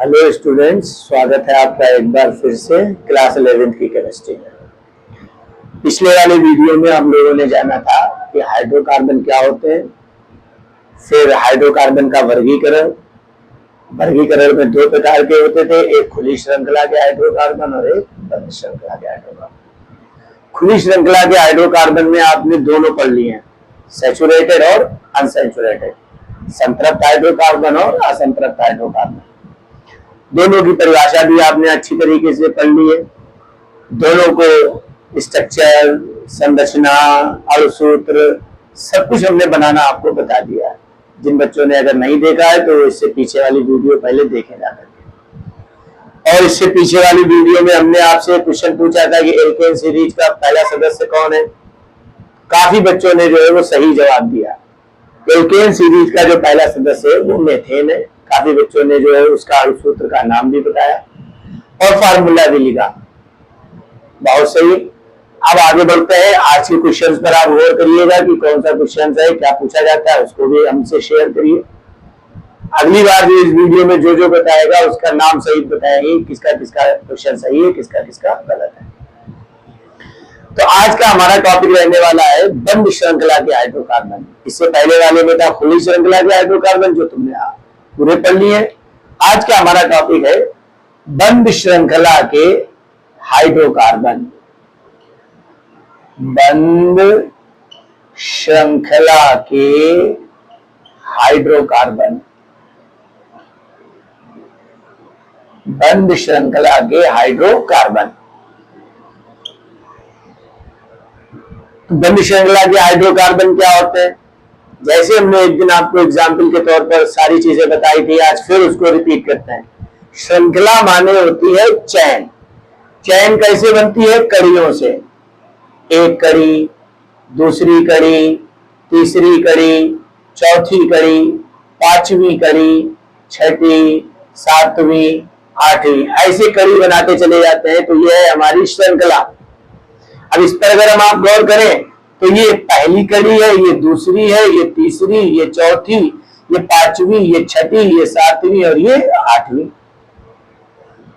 Hello students, स्वागत है आपका एक बार फिर से क्लास 11th की केमिस्ट्री में। पिछले वाले वीडियो में हम लोगों ने जाना था कि हाइड्रोकार्बन क्या होते हैं, फिर हाइड्रोकार्बन का वर्गीकरण में दो प्रकार के होते थे, एक खुली श्रृंखला के हाइड्रोकार्बन और एक बंद श्रृंखला के हाइड्रोकार्बन। खुली श्रृंखला के हाइड्रोकार्बन में आपने दोनों पढ़ लिए हैं, सैचुरेटेड और अनसैचुरेटेड, संतृप्त हाइड्रोकार्बन और असंतृप्त हाइड्रोकार्बन। दोनों की परिभाषा भी आपने अच्छी तरीके से पढ़ ली है। दोनों को स्ट्रक्चर, संरचना, अणुसूत्र सब कुछ हमने बनाना आपको बता दिया है। जिन बच्चों ने अगर नहीं देखा है तो इससे पीछे वाली वीडियो पहले देखे जा करके। और इससे पीछे वाली वीडियो में हमने आपसे क्वेश्चन पूछा था कि एल्केन सीरीज का पहला सदस्य कौन है। काफी बच्चों ने जो है वो सही जवाब दिया। एल्केन सीरीज का जो पहला सदस्य है वो मेथेन है। काफी बच्चों ने जो है उसका अणुसूत्र का नाम भी बताया और फार्मूला भी लिखा। बहुत सही। अब आगे बढ़ते हैं। आज के क्वेश्चंस पर आप गौर करिएगा कि कौन सा क्वेश्चन है, क्या पूछा जाता है, उसको भी हमसे शेयर करिए। अगली बार भी इस वीडियो में जो जो बताएगा उसका नाम सहित बताएंगे, किसका किसका क्वेश्चन सही है, किसका किसका गलत है। तो आज का हमारा टॉपिक रहने वाला है बंद श्रृंखला के हाइड्रोकार्बन। इससे पहले वाले में था खुली श्रृंखला के हाइड्रोकार्बन, जो तुमने पूरे पढ़ लिए। आज का हमारा टॉपिक है बंद श्रृंखला के हाइड्रोकार्बन। बंद श्रृंखला के हाइड्रोकार्बन। बंद श्रृंखला के हाइड्रोकार्बन। बंद श्रृंखला के हाइड्रोकार्बन क्या होते हैं? जैसे हमने एक दिन आपको एग्जाम्पल के तौर पर सारी चीजें बताई थी, आज फिर उसको रिपीट करते हैं। श्रृंखला माने होती है चैन। चैन कैसे बनती है? कड़ियों से। एक कड़ी, दूसरी कड़ी, तीसरी कड़ी, चौथी कड़ी, पांचवी कड़ी, छठी, सातवीं, आठवीं, ऐसे कड़ी बनाते चले जाते हैं। तो यह है हमारी श्रृंखला। अब इस पर अगर हम आप गौर करें तो ये पहली कड़ी है, ये दूसरी है, ये तीसरी, ये चौथी, ये पांचवी, ये छठी, ये सातवीं और ये आठवीं।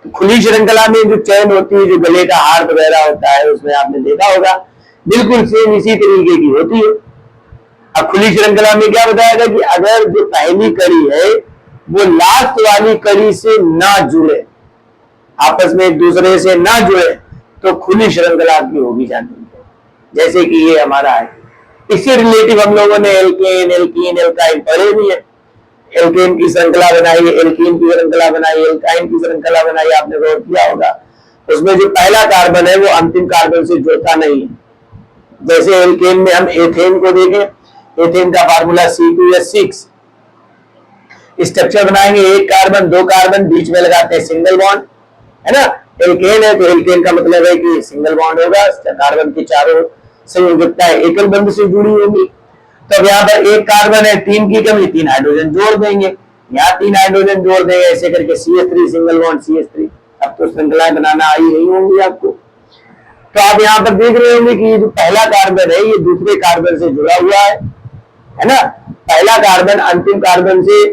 तो खुली श्रृंखला में जो चैन होती है, जो गले का हार वगैरह होता है, उसमें आपने देखा होगा बिल्कुल सेम इसी तरीके की होती है। अब खुली श्रृंखला में क्या बताया कि अगर जो पहली कड़ी है वो लास्ट वाली कड़ी से ना जुड़े, आपस में एक दूसरे से ना जुड़े, तो खुली श्रृंखला की होगी जाती है। जैसे कि ये हमारा है, इससे रिलेटिव हम लोगों ने एल्केन, एल्कीन, एल्काइन पढ़े भी है। एल्केन की श्रृंखला बनाई, एल्कीन की श्रृंखला बनाई, एल्काइन की श्रृंखला बनाई, आपने गौर किया होगा। उसमें जो पहला कार्बन है वो अंतिम कार्बन से जुड़ता नहीं है। जैसे एल्केन में हम एथेन को देखें, एथेन का फार्मूला C2H6। स्ट्रक्चर बनाएंगे, एक कार्बन, दो कार्बन, बीच में लगाते हैं सिंगल बॉन्ड, है ना। एल्केन है तो एल्केन का मतलब है कि सिंगल बॉन्ड होगा, कार्बन की चारों संयोजकता एकल बंध से जुड़ी होगी। तो अब यहाँ पर एक कार्बन है, तीन की कमी, तीन हाइड्रोजन जोड़ देंगे, यहाँ तीन हाइड्रोजन जोड़ देंगे, ऐसे करके CH3 सिंगल बॉन्ड CH3। अब तो श्रृंखला बनाना आई नहीं होंगी आपको। तो आप यहाँ पर देख रहे होंगे कि जो पहला कार्बन है ये दूसरे कार्बन से जुड़ा हुआ है ना। पहला कार्बन अंतिम कार्बन से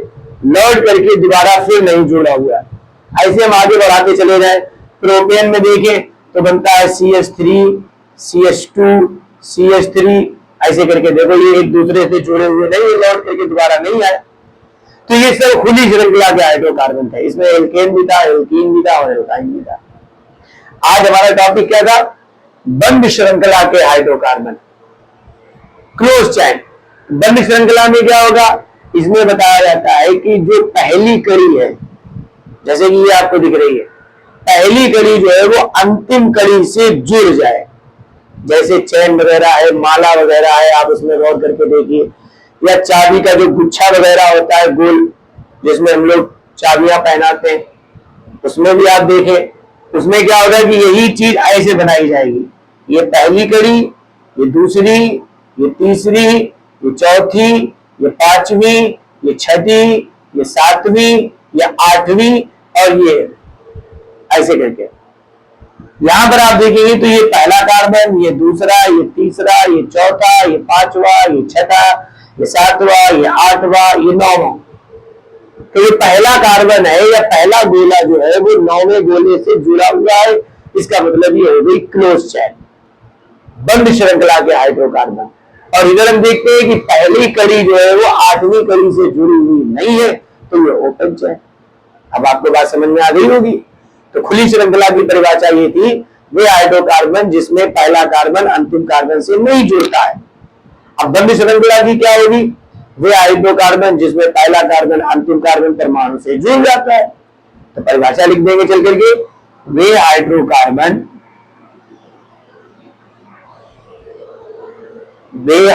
लौट करके दोबारा फिर नहीं जुड़ा हुआ है। ऐसे हम आगे बढ़ाते चले जाए। प्रोपेन में देखें तो बनता है CH3, CH2, CH3, ऐसे करके देखो ये एक दूसरे से जुड़े हुए नहीं, ये लौट करके दोबारा नहीं आए। तो ये सब खुली श्रृंखला के हाइड्रोकार्बन थे। इसमें एल्केन भी था, एल्कीन भी था और एल्काइन भी था। आज हमारा टॉपिक क्या था? बंद श्रृंखला के हाइड्रोकार्बन, क्लोज चैन। बंद श्रृंखला में क्या होगा? इसमें बताया जाता है कि जो पहली कड़ी है, जैसे कि ये आपको दिख रही है, पहली कड़ी जो है वो अंतिम कड़ी से जुड़ जाए। जैसे चैन वगैरह है, माला वगैरह है, आप उसमें गौर करके देखिए, या चाबी का जो गुच्छा वगैरह होता है गोल, जिसमें हम लोग चाबियां पहनाते हैं, उसमें भी आप देखें, उसमें क्या होगा कि यही चीज ऐसे बनाई जाएगी। ये पहली कड़ी, ये दूसरी, ये तीसरी, ये चौथी, ये पांचवी, ये छठी, ये सातवीं, ये आठवीं और ये ऐसे करके। यहां पर आप देखेंगे तो ये पहला कार्बन, ये दूसरा, ये तीसरा, ये चौथा, ये पांचवा, ये छठा, ये सातवां, ये आठवां, ये नौवां। तो ये पहला कार्बन है या पहला गोला जो है वो 9वें गोले से जुड़ा हुआ है, इसका मतलब ये हो गई क्लोज चैन, बंद श्रृंखला के हाइड्रोकार्बन। और इधर हम देखते हैं कि पहली कड़ी जो है वो 8वीं कड़ी से जुड़ी हुई नहीं है, तो ये ओपन चैन। अब आपको बात समझ में आ गई होगी। तो खुली श्रृंखला की परिभाषा ये थी, वे हाइड्रोकार्बन जिसमें पहला कार्बन अंतिम कार्बन से नहीं जुड़ता है। अब बंद श्रृंखला की क्या होगी, वे हाइड्रोकार्बन जिसमें पहला कार्बन अंतिम कार्बन परमाणु से जुड़ जाता है। तो परिभाषा लिख देंगे चल करके, वे हाइड्रोकार्बन जिसमें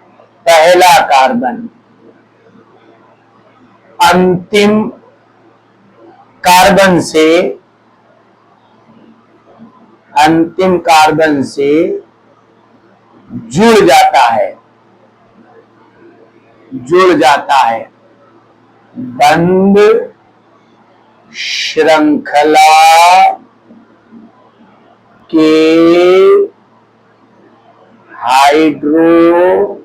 पहला कार्बन अंतिम कार्बन से जुड़ जाता है, बंद श्रृंखला के हाइड्रोकार्बन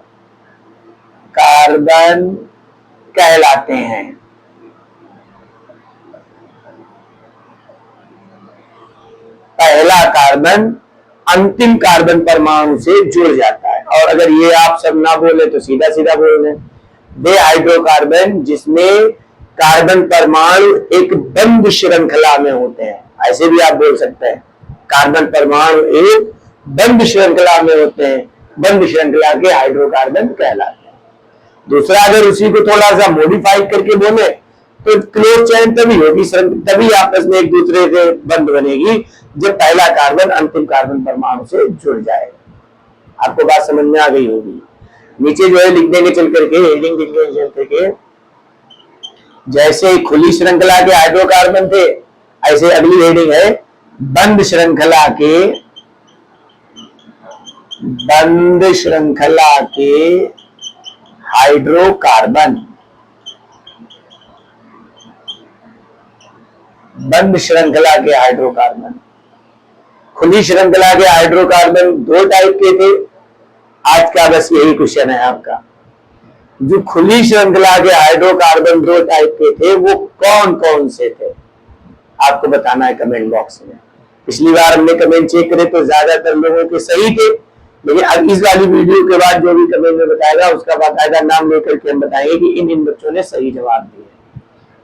कहलाते हैं। पहला कार्बन अंतिम कार्बन परमाणु से जुड़ जाता है। और अगर ये आप सब ना बोले तो सीधा सीधा बोल दें, वे हाइड्रोकार्बन जिसमें कार्बन परमाणु एक बंद श्रृंखला में होते हैं, ऐसे भी आप बोल सकते हैं, कार्बन परमाणु एक बंद श्रृंखला में होते हैं, बंद श्रृंखला के हाइड्रोकार्बन कहलाते हैं। दूसरा, अगर उसी को थोड़ा सा मॉडिफाई करके बोले तो क्लोज चैन तभी होगी, तभी आपस में एक दूसरे से बंद बनेगी जब पहला कार्बन अंतिम कार्बन परमाणु से जुड़ जाएगा। आपको बात समझ में आ गई होगी। नीचे जो है लिख देंगे चल करके, हेडिंग लिख देंगे चल करके, जैसे खुली श्रृंखला के हाइड्रोकार्बन थे ऐसे अगली हेडिंग है बंद श्रृंखला के हाइड्रोकार्बन। बंद श्रृंखला के हाइड्रोकार्बन, खुली श्रृंखला के हाइड्रोकार्बन 2 टाइप के थे। आज का बस यही क्वेश्चन है आपका, जो खुली श्रृंखला के हाइड्रोकार्बन 2 टाइप के थे वो कौन कौन से थे, आपको बताना है कमेंट बॉक्स में। पिछली बार हमने कमेंट चेक करे तो ज्यादातर लोगों के सही थे, लेकिन अब इस वाली वीडियो के बाद जो भी कमेंट में बताएगा उसका बाकायदा नाम लेकर के हम बताएंगे कि इन बच्चों ने सही जवाब दिए।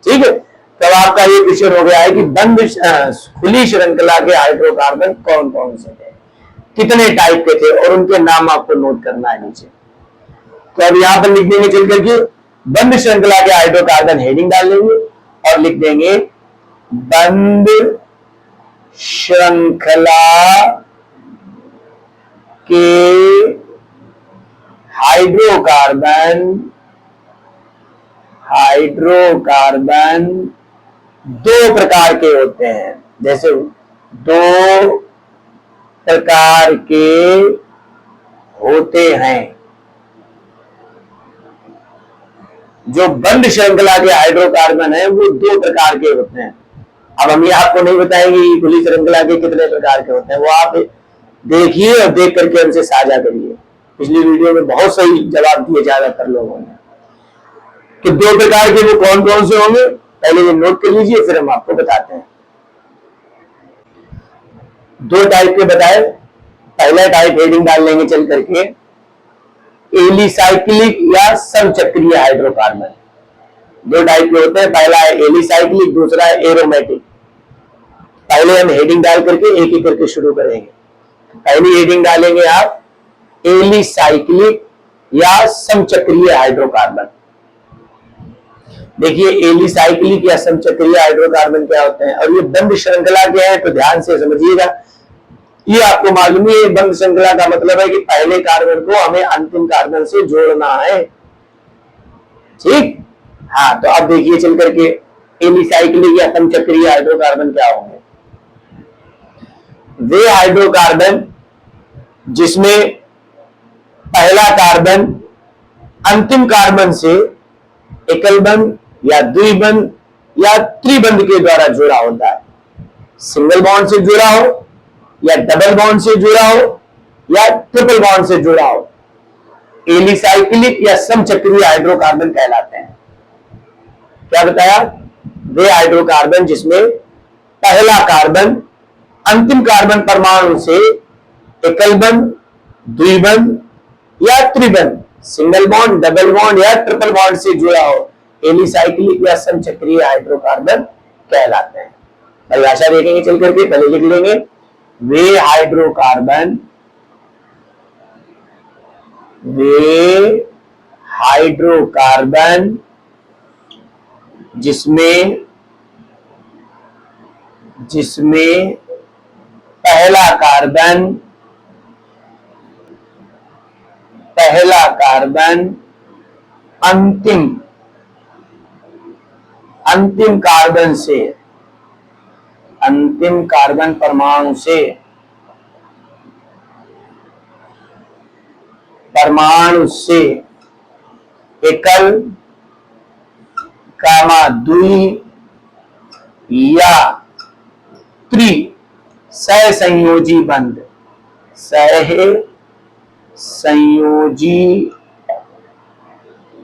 ठीक है, तब आपका ये क्वेश्चन हो गया है कि बंद खुली श्रृंखला के हाइड्रोकार्बन कौन कौन से थे, कितने टाइप के थे, और उनके नाम आपको नोट करना है नीचे। तो अब यहाँ पर लिख देंगे चल करके बंद श्रृंखला के हाइड्रोकार्बन, हेडिंग डाल देंगे और लिख देंगे बंद श्रृंखला के हाइड्रोकार्बन 2 प्रकार के होते हैं। जैसे 2 प्रकार के होते हैं, जो बंद श्रृंखला के हाइड्रोकार्बन है वो 2 प्रकार के होते हैं। अब हम ये आपको नहीं बताएंगे कि खुली श्रृंखला के कितने प्रकार के होते हैं, वो आप देखिए और देख करके हमसे साझा करिए। पिछली वीडियो में बहुत सही जवाब दिए ज्यादातर लोगों ने कि 2 प्रकार के वो कौन कौन से होंगे, पहले ये नोट कर लीजिए फिर हम आपको बताते हैं। 2 टाइप के बताए। पहला टाइप हेडिंग डाल लेंगे चल करके एलिसाइक्लिक या समचक्रीय हाइड्रोकार्बन। 2 टाइप के होते हैं, पहला है एलिसाइक्लिक, दूसरा है एरोमेटिक। पहले हम हेडिंग डाल करके एक एक करके शुरू करेंगे। पहली हेडिंग डालेंगे आप एलिसाइक्लिक या समचक्रीय हाइड्रोकार्बन। देखिए एलिसाइक्लिक या समचक्रीय हाइड्रोकार्बन क्या होते हैं, और ये बंद श्रृंखला के हैं तो ध्यान से समझिएगा। ये आपको मालूम है, बंद श्रृंखला का मतलब है कि पहले कार्बन को हमें अंतिम कार्बन से जोड़ना है। ठीक, हाँ, तो अब देखिए चल करके एलिसाइक्लिक या समचक्रीय हाइड्रोकार्बन क्या होंगे। वे हाइड्रोकार्बन जिसमें पहला कार्बन अंतिम कार्बन से एकल बंध या द्विबंध या त्रिबंध के द्वारा जुड़ा होता है। सिंगल बॉन्ड से जुड़ा हो या डबल बॉन्ड से जुड़ा हो या ट्रिपल बॉन्ड से जुड़ा हो, एलिसाइक्लिक या समचक्रीय हाइड्रोकार्बन कहलाते हैं। क्या बताया? वे हाइड्रोकार्बन जिसमें पहला कार्बन अंतिम कार्बन परमाणु से एकल बंध, द्विबंध या त्रिबंध, सिंगल बॉन्ड, डबल बॉन्ड या ट्रिपल बॉन्ड से जुड़ा हो, एलिसाइक्लिक या समचक्रीय हाइड्रोकार्बन कहलाते हैं। परिभाषा देखेंगे चल करके, पहले लिख लेंगे। वे हाइड्रोकार्बन जिसमें पहला कार्बन अंतिम कार्बन परमाणु से एकल, द्वि या त्रि सहसंयोजी बंध,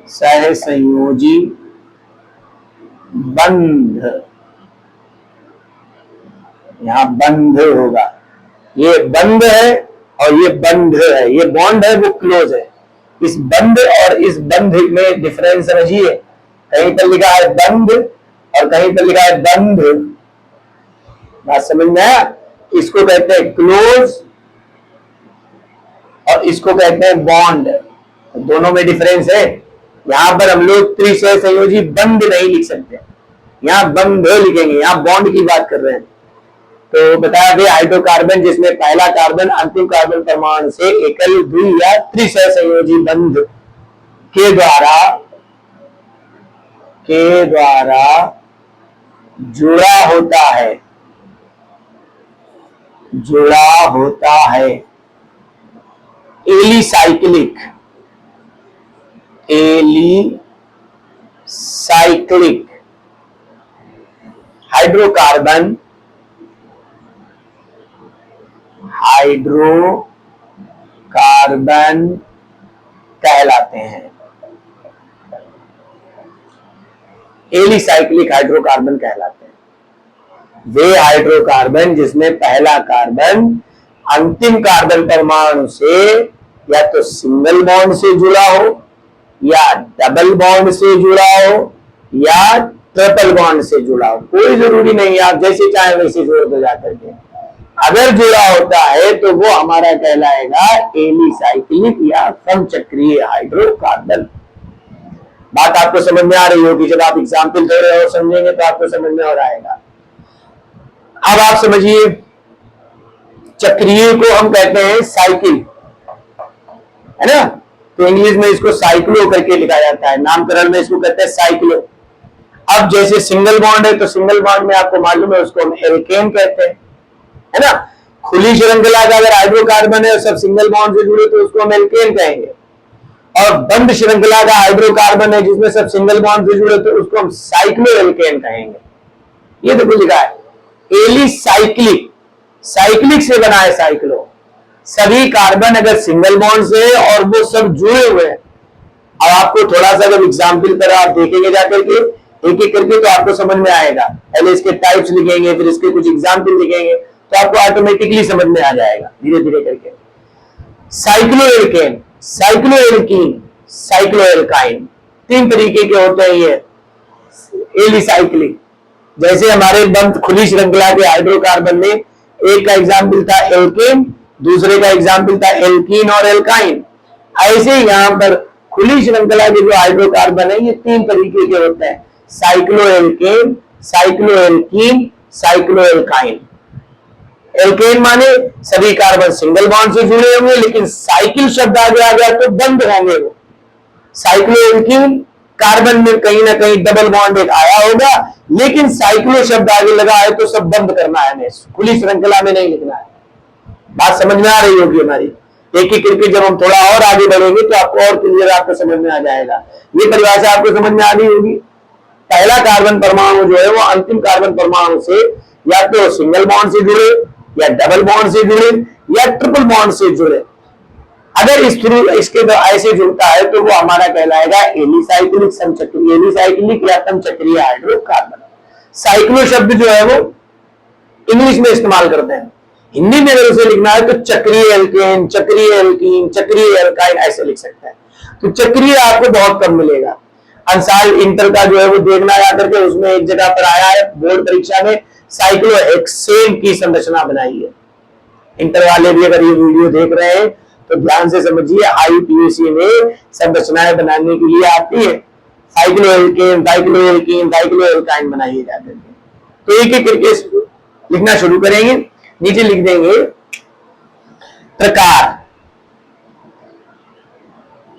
सहसंयोजी बंध, यहां बंध होगा, ये बंध है और ये बंध है, ये बॉन्ड है वो क्लोज है। इस बंध और इस बंध में डिफरेंस समझिए, कहीं पर लिखा है बंध और कहीं पर लिखा है बंध। बात समझ में आया? इसको कहते हैं क्लोज और इसको कहते हैं बॉन्ड, दोनों में डिफरेंस है। यहां पर हम लोग त्रिसह संयोजी बंध नहीं लिख सकते, यहां बंध लिखेंगे, यहां बॉन्ड की बात कर रहे हैं। तो बताया गया हाइड्रोकार्बन जिसमें पहला कार्बन अंतिम कार्बन परमाणु से एकल, द्वि या त्रिसह संयोजी बंध के द्वारा जुड़ा होता है, एलिसाइक्लिक हाइड्रोकार्बन कहलाते हैं। एलिसाइक्लिक हाइड्रोकार्बन कहलाते हैं वे हाइड्रोकार्बन जिसमें पहला कार्बन अंतिम कार्बन परमाणु से या तो सिंगल बॉन्ड से जुड़ा हो या डबल बॉन्ड से जुड़ा हो या ट्रिपल बॉन्ड से जुड़ा हो, कोई जरूरी नहीं, आप जैसे चाहे वैसे जोड़ दो जाकर के। अगर जुड़ा होता है तो वो हमारा कहलाएगा एलिसाइक्लिक या समचक्रीय हाइड्रोकार्बन। बात आपको समझ में आ रही होगी, जब आप एग्जाम्पल दे रहे हो समझेंगे तो आपको समझ में और आएगा। अब आप समझिए, चक्रीय को हम कहते हैं साइकिल, है ना, तो इंग्लिश में इसको साइक्लो करके लिखा जाता है, नामकरण में इसको कहते हैं साइक्लो। अब जैसे सिंगल बॉन्ड है तो सिंगल बॉन्ड में आपको मालूम है उसको हम एल्केन कहते हैं, है ना। खुली श्रृंखला का अगर हाइड्रोकार्बन है और सब सिंगल बॉन्ड से जुड़े तो उसको हम एल्केन कहेंगे, और बंद श्रृंखला का हाइड्रोकार्बन है जिसमें सब सिंगल बॉन्ड से जुड़े तो उसको हम साइक्लो एल्केन कहेंगे। ये देखो लिखा है एलिसाइक्लिक, साइक्लिक से बना है साइक्लो। सभी कार्बन अगर सिंगल बॉन्ड से है और वो सब जुड़े हुए हैं। अब आपको थोड़ा सा अगर एग्जाम्पल पर आप देखेंगे जाकर के एक एक करके तो आपको समझ में आएगा। पहले इसके टाइप्स लिखेंगे, फिर इसके कुछ एग्जाम्पल लिखेंगे तो आपको ऑटोमेटिकली समझ में आ जाएगा धीरे धीरे करके। साइक्लोएल्केन, साइक्लोएल्कीन, साइक्लोएल्काइन, तीन तरीके के होते हैं ये एलिसाइक्लिक। जैसे हमारे बंद खुली श्रृंखला के हाइड्रोकार्बन में एक का एग्जाम्पल था एल्केन, दूसरे का एग्जाम्पल था एल्कीन और एल्काइन। ऐसे यहां पर खुली श्रृंखला के जो हाइड्रोकार्बन है ये तीन तरीके के होते हैं, साइक्लोएल्केन, साइक्लोएल्कीन, साइक्लोएल्काइन। एल्केन माने सभी कार्बन सिंगल बॉन्ड से जुड़े होंगे, लेकिन साइकिल शब्द आगे आ गया तो बंद होंगे वो। साइक्लोएल्कीन कार्बन में कहीं ना कहीं डबल बॉन्ड एक आया होगा, लेकिन साइक्लो शब्द आगे लगा है तो सब बंद करना है हमें, खुली श्रृंखला में नहीं लिखना है। बात समझ में आ रही होगी हमारी। एक एक करके जब हम थोड़ा और आगे बढ़ेंगे तो आपको और क्लियर आपको समझ में आ जाएगा। ये परिभाषा आपको समझ में आ गई होगी। पहला कार्बन परमाणु जो है वो अंतिम कार्बन परमाणु से या तो सिंगल बॉन्ड से जुड़े या डबल बॉन्ड से जुड़े या ट्रिपल बॉन्ड से जुड़े। अगर इस थ्रू इसके ऐसे जुड़ता है तो वो हमारा कहलाएगा एलिसाइक्लिक समचक्रीय, एलिसाइक्लिक या समचक्रीय हाइड्रोकार्बन। साइक्लो शब्द जो है वो इंग्लिश में इस्तेमाल करते हैं, हिंदी में अगर उसे लिखना है तो चक्रीय एल्केन, चक्रीय एल्कीन, चक्रीय एल्काइन ऐसे लिख सकते हैं। तो चक्रीय आपको बहुत कम मिलेगा। अंसार इंटर का जो है वो देखना जाकर के उसमें एक जगह पर आया है बोर्ड परीक्षा में, साइक्लोहेक्सेन की संरचना बनाई है। इंटर वाले भी अगर ये वीडियो देख रहे हैं तो ध्यान से समझिए, आईपीएससी में संरचनाएं बनाने के लिए आती है, साइक्लोएल्केन, साइक्लोएल्कीन, साइक्लोएल्काइन बनाइए जाते हैं। तो एक एक करके लिखना शुरू करेंगे। नीचे लिख देंगे प्रकार,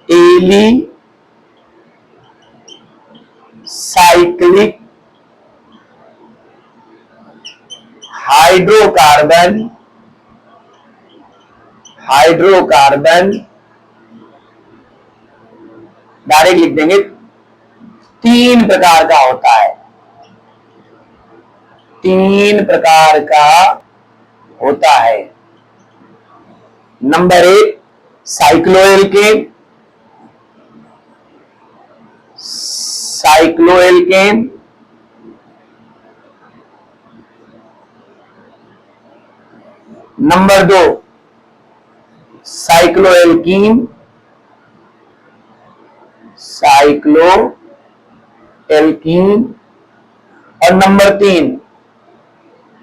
alicyclic hydrocarbon, hydrocarbon direct लिख देंगे, 3 प्रकार का होता है, 3 प्रकार का होता है। Number 1 cycloalkane, cycloalkane. Number 2 cycloalkene, cycloalkene. और नंबर 3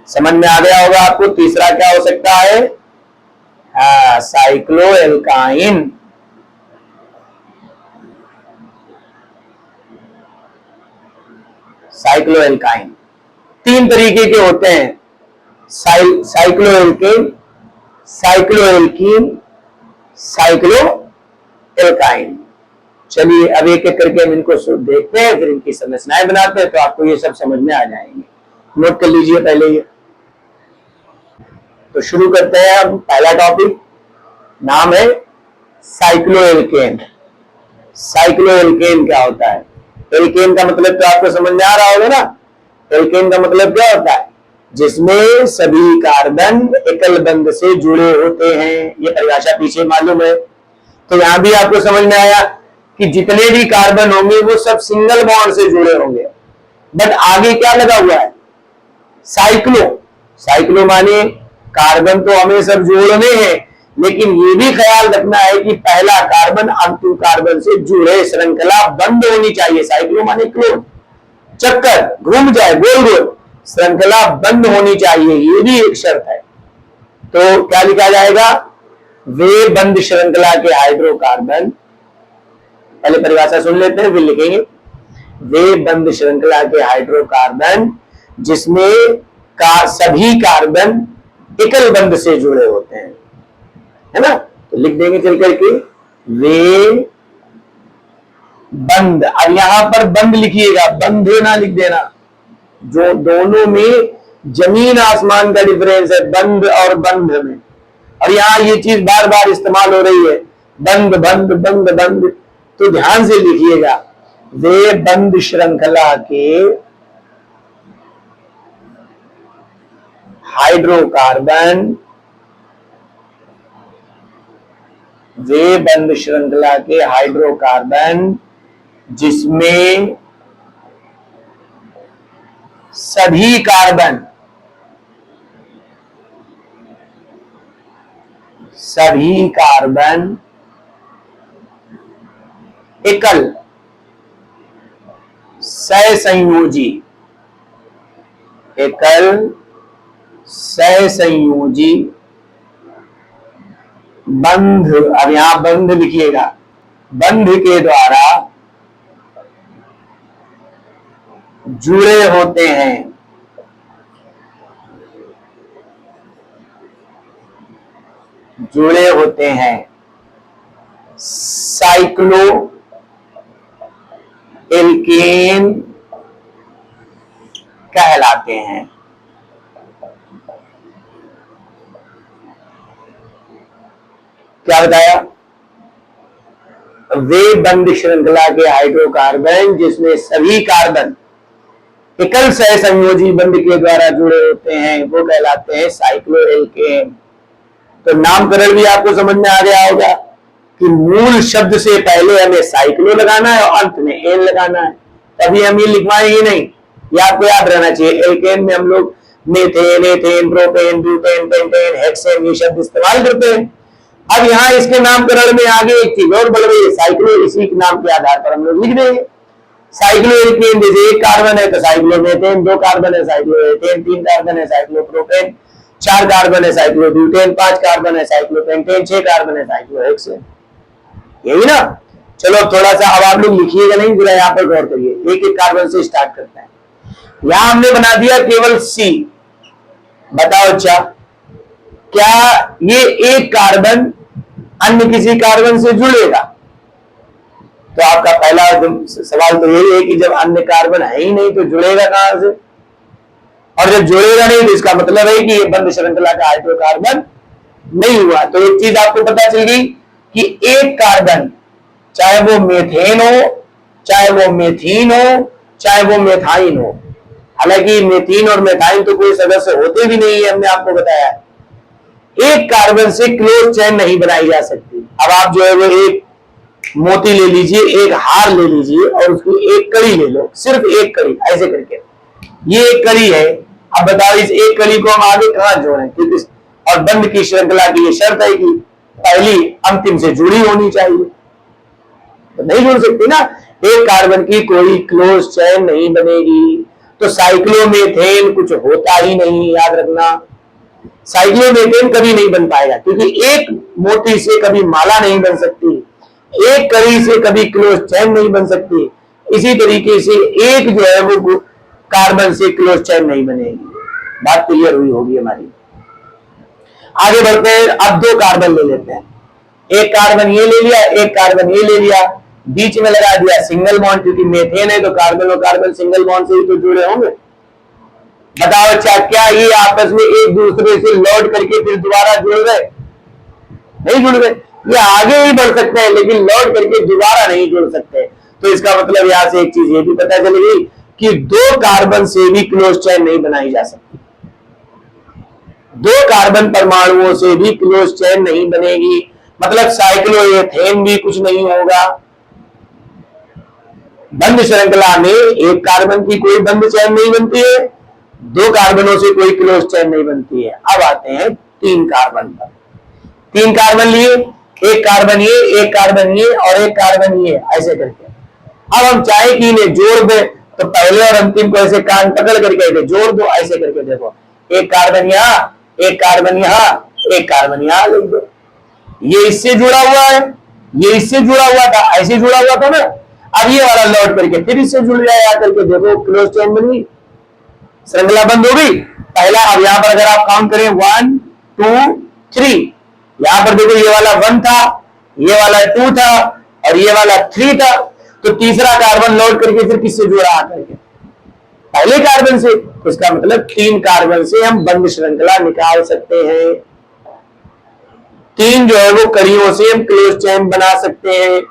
समझ में आ गया होगा आपको, तीसरा क्या हो सकता है, साइक्लोएल्काइन। साइक्लोएल्काइन 3 तरीके के होते हैं, साइक्लोएल्केन, साइक्लोएल्कीन, साइक्लोएल्काइन। चलिए अब एक एक करके हम इनको देखते हैं, फिर इनकी संरचनाएं बनाते हैं, तो आपको ये सब समझ में आ जाएंगे। नोट कर लीजिए पहले ये। तो शुरू करते हैं। अब पहला टॉपिक नाम है साइक्लोएल्केन। साइक्लोएल्केन क्या होता है? एल्केन का मतलब तो आपको समझ में आ रहा होगा ना। एल्केन का मतलब क्या होता है, जिसमें सभी कार्बन एकल बंध से जुड़े होते हैं। ये परिभाषा पीछे मालूम है। तो यहां भी आपको समझ में आया कि जितने भी कार्बन होंगे वो सब सिंगल बॉन्ड से जुड़े होंगे। बट आगे क्या लगा हुआ है, साइक्लो। साइक्लो माने कार्बन तो हमें सब जोड़ने हैं, लेकिन ये भी ख्याल रखना है कि पहला कार्बन अंतिम कार्बन से जुड़े, श्रृंखला बंद होनी चाहिए। साइक्लो माने क्लोन, चक्कर घूम जाए गोल गोल, श्रृंखला बंद होनी चाहिए, ये भी एक शर्त है। तो क्या लिखा जाएगा, वे बंद श्रृंखला के हाइड्रोकार्बन, पहले परिभाषा सुन लेते हैं फिर लिखेंगे। वे बंद श्रृंखला के हाइड्रोकार्बन जिसमें सभी कार्बन एकल बंध से जुड़े होते हैं, है ना। तो लिख देंगे चल करके, वे बंद। अब यहां पर बंद लिखिएगा, बंधे ना लिख देना। जो दोनों में जमीन आसमान का डिफरेंस है, बंद और बंध में। और यहां ये चीज बार बार इस्तेमाल हो रही है, बंद बंद बंद बंद। तो ध्यान से लिखिएगा, वे बंद श्रृंखला के हाइड्रोकार्बन, वे बंद श्रृंखला के हाइड्रोकार्बन जिसमें सभी कार्बन एकल सहसंयोजी, एकल सहसंयोजी बंध। अब यहां बंध लिखिएगा, बंध के द्वारा जुड़े होते हैं। जुड़े होते हैं, साइक्लो एल्केन कहलाते हैं। क्या बताया? वे बंद श्रृंखला के हाइड्रोकार्बन जिसमें सभी कार्बन एकल सहसंयोजी बंध के द्वारा जुड़े होते हैं वो कहलाते हैं साइक्लोएल्केन। तो नामकरण भी आपको समझ में आ गया होगा कि मूल शब्द से पहले हमें साइक्लो लगाना है और अंत में एन लगाना है, तभी हम ये लिखवाएंगे नहीं। ये आपको याद रहना चाहिए। एल्केन में हम लोग methane, ethane, propane, butane, pentane, hexane ये शब्द इस्तेमाल करते हैं। अब यहाँ इसके नामकरण में आगे एक चीज और बढ़ रही है, साइक्लो, इसी के नाम के आधार पर हम लोग लिख देंगे साइक्लोएल्केन। जैसे एक कार्बन है तो साइक्लोमेथेन, दो कार्बन है साइक्लोएथेन, तीन कार्बन है साइक्लोप्रोपेन, चार कार्बन है साइक्लोब्यूटेन, पांच कार्बन है साइक्लोपेंटेन, छह कार्बन है साइक्लोहेक्सेन। यही ना? चलो थोड़ा सा अब आप लोग लिखिएगा नहीं, जरा यहाँ पर गौर करिए। एक एक कार्बन से स्टार्ट करते हैं। यहां हमने बना दिया केवल सी। बताओ अच्छा, क्या ये एक कार्बन अन्य किसी कार्बन से जुड़ेगा? तो आपका पहला सवाल तो यही है कि जब अन्य कार्बन है ही नहीं तो जुड़ेगा कहां से? और जब जुड़ेगा नहीं तो इसका मतलब है कि ये बंद श्रृंखला का हाइड्रोकार्बन नहीं हुआ। तो एक चीज आपको पता चल गई कि एक कार्बन, चाहे वो मेथेन हो, चाहे वो मेथीन हो, चाहे वो मेथाइन हो, हालांकि मेथीन और मेथाइन तो कोई सदस्य होते भी नहीं है, हमने आपको बताया। एक कार्बन से क्लोज चेन नहीं बनाई जा सकती। अब आप जो है वो एक मोती ले लीजिए, एक हार ले लीजिए और उसकी एक कड़ी ले लो, सिर्फ एक कड़ी, ऐसे करके ये एक कड़ी है। अब बताओ इस एक कड़ी को हम आगे कहां जोड़ें? क्योंकि और बंद की श्रृंखला की ये शर्त है कि पहली अंतिम से जुड़ी होनी चाहिए, तो नहीं जुड़ सकती ना। एक कार्बन की कोई क्लोज चेन नहीं बनेगी। तो साइक्लोमेथेन कुछ होता ही नहीं, याद रखना। साइक्लोमेथेन कभी नहीं बन पाएगा क्योंकि एक मोती से कभी माला नहीं बन सकती, एक कड़ी से कभी क्लोज चेन नहीं बन सकती। इसी तरीके से एक जो है वो कार्बन से क्लोज चेन नहीं बनेगी। बात क्लियर हुई होगी हमारी। आगे बढ़ते हैं। अब दो कार्बन ले लेते हैं। एक कार्बन ये ले लिया, एक कार्बन ये ले लिया, बीच में लगा दिया सिंगल बॉन्ड, क्योंकि मेथेन है तो कार्बन और कार्बन सिंगल बॉन्ड से ही तो जुड़े होंगे। बताओ अच्छा, क्या ये आपस में एक दूसरे से लौट करके फिर दोबारा जुड़ गए? नहीं जुड़ गए। ये आगे ही बढ़ सकते हैं लेकिन लौट करके दोबारा नहीं जुड़ सकते। तो इसका मतलब यहां से एक चीज ये भी पता चल गई कि दो कार्बन से भी क्लोज चेन नहीं बनाई जा सकती। दो कार्बन परमाणुओं से भी क्लोज चेन नहीं बनेगी, मतलब साइक्लोएथेन भी कुछ नहीं होगा। बंद श्रृंखला में एक कार्बन की कोई बंद चेन नहीं बनती है, दो कार्बनों से कोई क्लोज चेन नहीं बनती है। अब आते हैं तीन कार्बन पर। तीन कार्बन लिए, एक कार्बन ये, एक कार्बन ये और एक कार्बन ये, ऐसे करके। अब हम चाहे कि इन्हें जोड़ दे तो पहले और अंतिम को ऐसे कान पकड़ करके जोड़ दो, ऐसे करके देखो, एक कार्बन यहां, एक कार्बन यहां, एक कार्बन यहां लिख दो। ये इससे जुड़ा हुआ है, ये इससे जुड़ा हुआ था, ऐसे जुड़ा हुआ था ना। अब ये वाला लौट करके फिर इससे जुड़ गया, आकर के देखो क्लोज चेन बन गई, श्रृंखला बंद हो गई। पहला, अब यहां पर अगर आप काउंट करें 1 2 3, यहां पर देखो ये वाला 1 था, ये वाला 2 था और ये वाला 3 था। तो तीसरा कार्बन लौट करके फिर किससे जुड़ा आकर के? पहले कार्बन से। तो इसका मतलब तीन कार्बन से हम बंद श्रृंखला निकाल सकते हैं। तीन जो है वो कड़ियों से हम क्लोज चेन बना सकते हैं।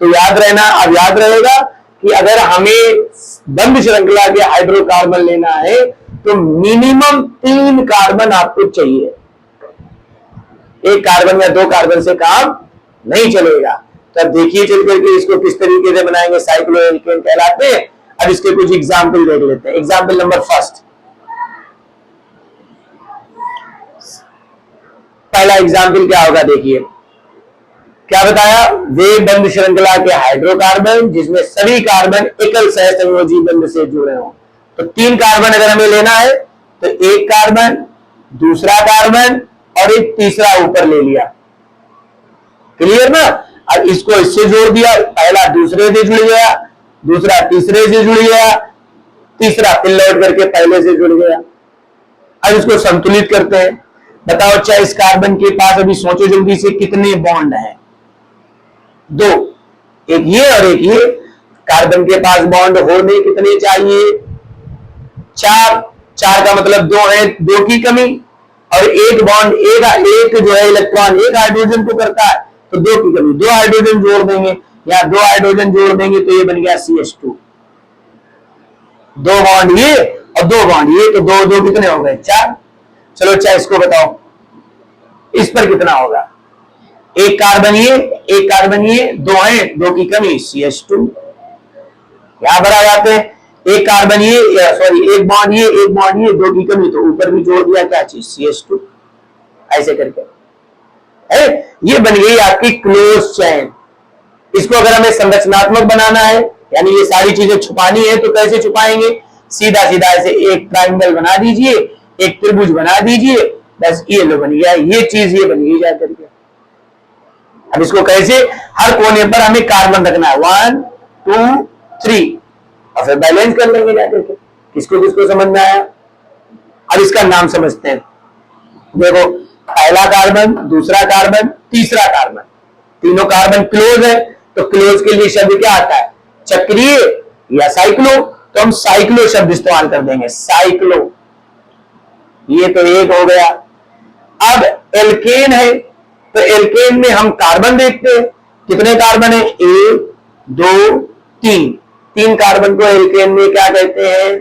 तो याद रहना, अब याद रहेगा कि अगर हमें बंद श्रृंखला के हाइड्रोकार्बन लेना है तो मिनिमम 3 कार्बन आपको चाहिए। एक कार्बन या 2 कार्बन से काम नहीं चलेगा। तो अब देखिए चल करके इसको किस तरीके से बनाएंगे, साइक्लोएल्केन कहलाते हैं। अब इसके कुछ एग्जाम्पल देख लेते हैं। एग्जाम्पल नंबर फर्स्ट, पहला एग्जाम्पल क्या होगा देखिए, क्या बताया? वे बंद श्रृंखला के हाइड्रोकार्बन जिसमें सभी कार्बन एकल सहसंयोजी बंध से जुड़े हों। तो 3 कार्बन अगर हमें लेना है तो एक कार्बन, दूसरा कार्बन और एक तीसरा ऊपर ले लिया। क्लियर ना? अब इसको इससे जोड़ दिया, पहला दूसरे से जुड़ गया, दूसरा तीसरे से जुड़ गया, तीसरा फिर लौट करके पहले से जुड़ गया। अब इसको संतुलित करते हैं। बताओ अच्छा, इस कार्बन के पास अभी सोचो जल्दी से कितने बॉन्ड हैं? 2, एक ये और एक ये। कार्बन के पास बॉन्ड होने कितने चाहिए? 4। 4 का मतलब 2 है, 2 की कमी। और एक बॉन्ड एक जो है इलेक्ट्रॉन एक हाइड्रोजन को करता है, तो दो की कमी, दो हाइड्रोजन जोड़ देंगे, या दो हाइड्रोजन जोड़ देंगे तो ये बन गया CH2। दो बॉन्ड ये और दो बॉन्ड ये, तो दो दो कितने हो गए? 4। चलो अच्छा इसको बताओ, इस पर कितना होगा? एक कार्बन ये, दो है, दो की कमी CH2। यहां पर आ जाते हैं, एक कार्बन ये, सॉरी एक बॉन्ड ये, दो की कमी, तो ऊपर भी जोड़ दिया क्या चीज? CH2। ऐसे करके है, ये बन गई आपकी क्लोज चेन। इसको अगर हमें संरचनात्मक बनाना है, यानी ये सारी चीजें छुपानी है, तो कैसे छुपाएंगे? सीधा सीधा ऐसे एक ट्राइंगल बना दीजिए, एक त्रिभुज बना दीजिए, बस ये लो बन गया, ये चीज ये बन गई जाकर के। अब इसको कैसे? हर कोने पर हमें कार्बन रखना है, 1 2 3, और फिर बैलेंस कर लेंगे जाकर के। किसको किसको समझ में आया? अब इसका नाम समझते हैं। देखो, पहला कार्बन, दूसरा कार्बन, तीसरा कार्बन, तीनों कार्बन क्लोज है, तो क्लोज के लिए शब्द क्या आता है? चक्रीय या साइक्लो, तो हम साइक्लो शब्द इस्तेमाल कर देंगे, साइक्लो। ये तो एक हो गया। अब एल्केन है, तो एल्केन में हम कार्बन देखते हैं, कितने कार्बन है? 1 2 3, 3 कार्बन को एल्केन में क्या कहते हैं?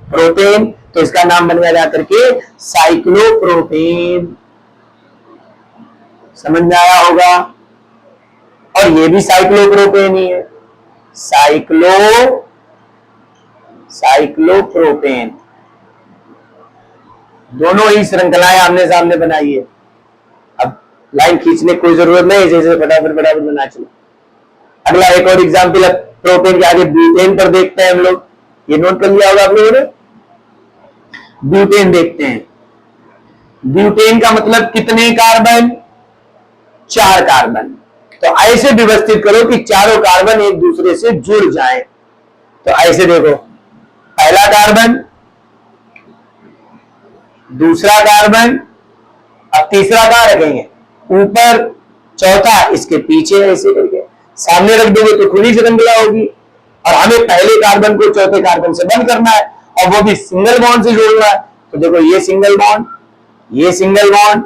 प्रोपेन। तो इसका नाम बन गया जाकर के साइक्लोप्रोपेन। समझ में आया होगा? और ये भी साइक्लोप्रोपेन ही है, साइक्लोप्रोपेन। दोनों ही श्रृंखलाएं आमने सामने बनाई है। अब लाइन खींचने की कोई जरूरत नहीं, जैसे फटाफट बना चलो। अगला एक और एग्जाम्पल प्रोपेन के आगे ब्यूटेन पर देखते हैं हम लोग। ये नोट कर लिया होगा आप लोगों ने। ब्यूटेन देखते हैं। ब्यूटेन का मतलब कितने कार्बन? 4 कार्बन। तो ऐसे व्यवस्थित करो कि चारों कार्बन एक दूसरे से जुड़ जाएं। तो ऐसे देखो, पहला कार्बन, दूसरा कार्बन, अब तीसरा कहां रखेंगे? ऊपर, चौथा इसके पीछे, ऐसे करके सामने रख दोगे तो खुली श्रृंखला होगी। और हमें पहले कार्बन को चौथे कार्बन से बंद करना है, और वो भी सिंगल बॉन्ड से जोड़ना है। तो देखो, ये सिंगल बॉन्ड, ये सिंगल बॉन्ड,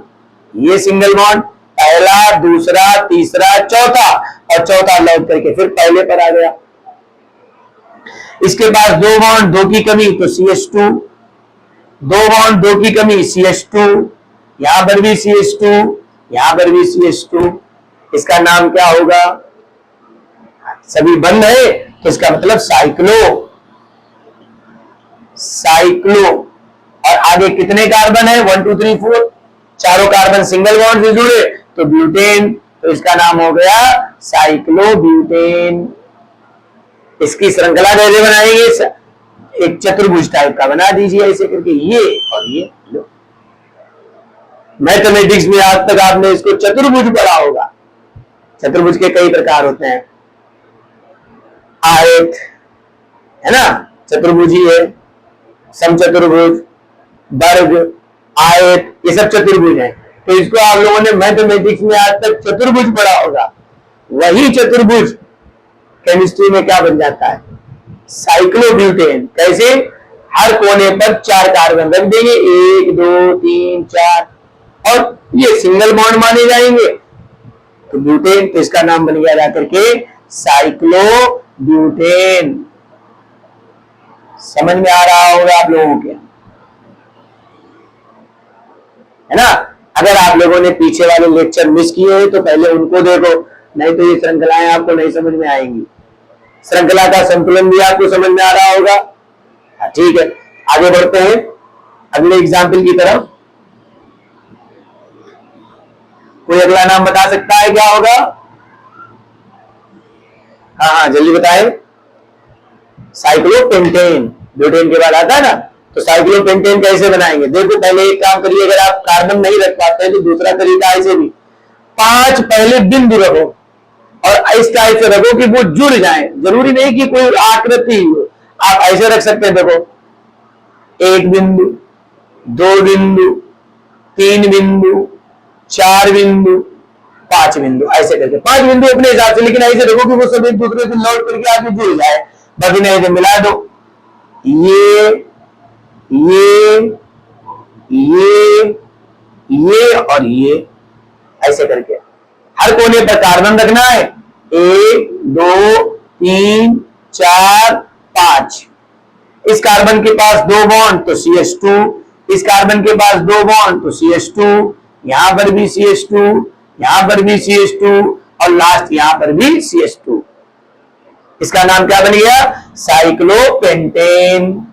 ये सिंगल बॉन्ड, पहला, दूसरा, तीसरा, चौथा, और चौथा लौट करके फिर पहले पर आ गया। इसके बाद दो बॉन्ड, दो की कमी, तो CH2, दो बॉन्ड, दो की कमी, CH2, यहां पर भी CH2, यहां पर भी CH2। इसका नाम क्या होगा? सभी बंद है, तो इसका मतलब साइक्लो। और आगे कितने कार्बन है? 1 2 3 4, चारों कार्बन सिंगल बॉन्ड से जुड़े, तो ब्यूटेन। तो इसका नाम हो गया साइक्लोब्यूटेन। इसकी श्रृंखला कैसे बनाएंगे? एक चतुर्भुज टाइप का बना दीजिए, ऐसे करके, ये और ये लो। मैथमेटिक्स में आज तक आपने इसको चतुर्भुज पढ़ा होगा। चतुर्भुज के कई प्रकार होते हैं, आयत है ना, चतुर्भुज ही है, समचतुर्भुज, वर्ग, आयत, ये सब चतुर्भुज है। तो इसको आप लोगों ने मैथमेटिक्स में आज तक चतुर्भुज पढ़ा होगा। वही चतुर्भुज केमिस्ट्री में क्या बन जाता है? साइक्लोब्यूटेन। कैसे? हर कोने पर 4 कार्बन रख देंगे, 1 2 3 4, और ये सिंगल बॉन्ड माने जाएंगे, तो ब्यूटेन। तो इसका नाम बन गया जाकर के साइक्लोब्यूटेन। समझ में आ रहा होगा आप लोगों के, है ना? अगर आप लोगों ने पीछे वाले लेक्चर मिस किए हैं तो पहले उनको देखो, नहीं तो ये श्रृंखलाएं आपको नहीं समझ में आएंगी। श्रृंखला का संतुलन भी आपको समझ में आ रहा होगा। ठीक है, आगे बढ़ते हैं अगले एग्जाम्पल की तरफ। कोई अगला नाम बता सकता है क्या होगा? हाँ, जल्दी बताएं। साइक्लोपेंटेन, ब्यूटेन के बाद आता है ना, तो साइक्लोपेंटेन कैसे बनाएंगे? देखो, पहले एक काम करिए, अगर आप कार्बन नहीं रख पाते तो दूसरा तरीका ऐसे भी, 5 पहले बिंदु रखो और इस टाइप से रखो कि वो जुड़ जाए। जरूरी नहीं कि कोई आकृति हो, आप ऐसे रख सकते हैं। देखो, 1 बिंदु, 2 बिंदु, 3 बिंदु, 4 बिंदु, 5 बिंदु, ऐसे करके 5 बिंदु अपने हिसाब से, लेकिन ऐसे रखो कि वो सब एक दूसरे से लौट करके आगे जुड़ जाए। बाकी नहीं तो मिला दो, ये ये और ये, ऐसे करके हर कोने पर कार्बन रखना है। 1 2 3 4 5। इस कार्बन के पास 2 बॉन्ड तो CH2, इस कार्बन के पास 2 बॉन्ड तो CH2, यहां पर भी CH2, यहां पर भी CH2 और लास्ट यहां पर भी CH2। इसका नाम क्या बन गया? साइक्लोपेंटेन।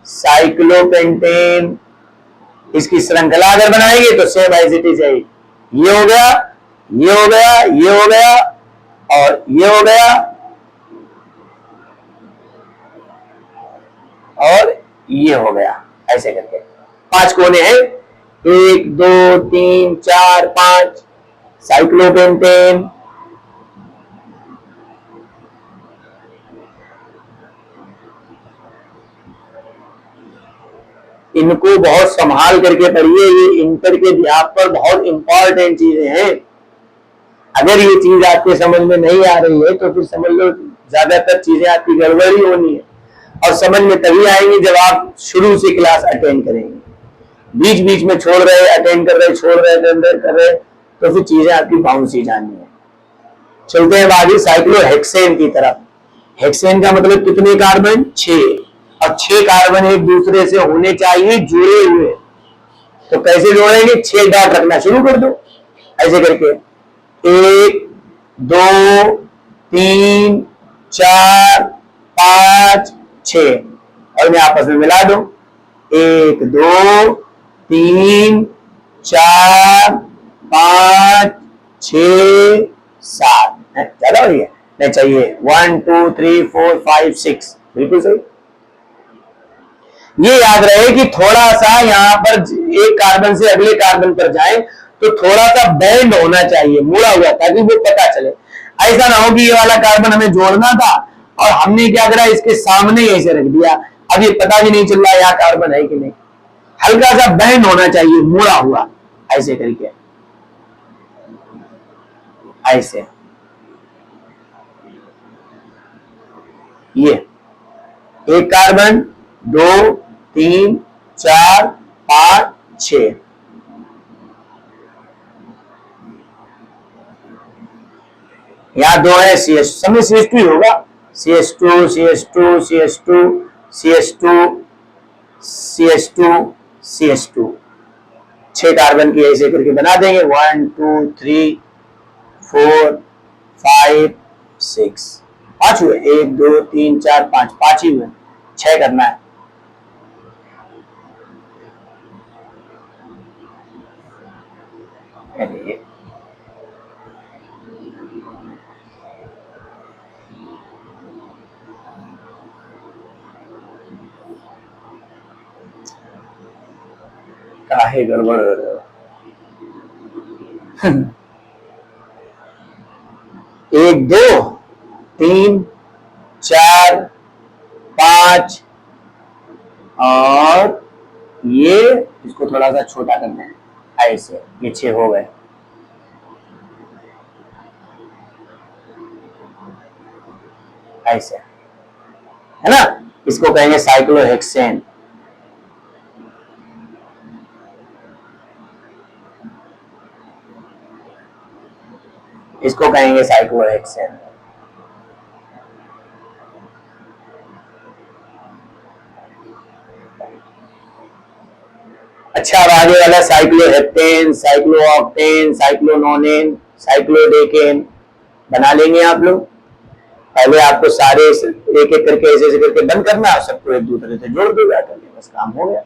साइक्लोपेंटेन। इसकी श्रृंखला अगर बनाएंगे तो सेम एज इट इज है। ये हो गया, ये हो गया, ये हो गया और ये हो गया और ये हो गया, ऐसे करके 5 कोने हैं। 1 2 3 4 5 साइक्लोपेंटेन। इनको बहुत संभाल करके पढ़िए, ये इंटर के बिहाफ पर बहुत इंपॉर्टेंट चीजें हैं। अगर ये चीज आपके समझ में नहीं आ रही है तो फिर समझ लो ज्यादातर चीजें आपकी गड़बड़ी होनी है, और समझ में तभी आएंगी जब आप शुरू से क्लास अटेंड करेंगे। बीच बीच में छोड़ रहे, अटेंड कर रहे, छोड़ रहे, अटेंड कर रहे, तो फिर चीजें आपकी बाउंस ही जानी है। चलते हैं आगे साइक्लोहेक्सेन की तरफ। हेक्सेन का मतलब कितने कार्बन? 6, और 6 कार्बन एक दूसरे से होने चाहिए जुड़े हुए। तो कैसे जोड़ेंगे? 6 डॉट रखना शुरू कर दो, ऐसे करके 1 2 3 4 5 6, और मैं आपस में मिला दूं 1 2 3 4 5 6 7। ज्यादा हो गया? नहीं, चाहिए 1 2 3 4 5 6। बिल्कुल सही। ये याद रहे कि थोड़ा सा यहां पर एक कार्बन से अगले कार्बन पर जाए तो थोड़ा सा बैंड होना चाहिए, मुड़ा हुआ, ताकि वो पता चले। ऐसा ना हो कि ये वाला कार्बन हमें जोड़ना था और हमने क्या करा, इसके सामने ऐसे रख दिया, अब ये पता भी नहीं चल रहा यहाँ कार्बन है कि नहीं। हल्का सा बैंड होना चाहिए, मुड़ा हुआ, ऐसे करके, ऐसे। ये एक कार्बन 2 3 4 5 6। यहां 2 है CH, समय CH2 ही होगा। CH2 CH2 CH2 CH2 CH2 CH2। 6 carbon की ऐसे करके बना देंगे। 1 2 3 4 5 6। 5 हुए, 1 2 3 4 5, 5 ही हुए, 6 करना है। काहे गड़बड़ हो रहा है? 1 2 3 4 5 और ये इसको थोड़ा सा छोटा करना है, ऐसे। ये 6 हो गए। ऐसे है ना, इसको कहेंगे साइक्लोहेक्सेन। इसको कहेंगे साइक्लोहेक्सेन। अच्छा, अब आगे वाला साइक्लोहेप्टेन, साइक्लोऑक्टेन, साइक्लोनोनेन, साइक्लोडेकेन बना लेंगे आप लोग। पहले आपको सारे एक एक करके ऐसे ऐसे करके बंद करना है, सबको एक दूसरे से जोड़ दो जाकर, बस काम हो गया।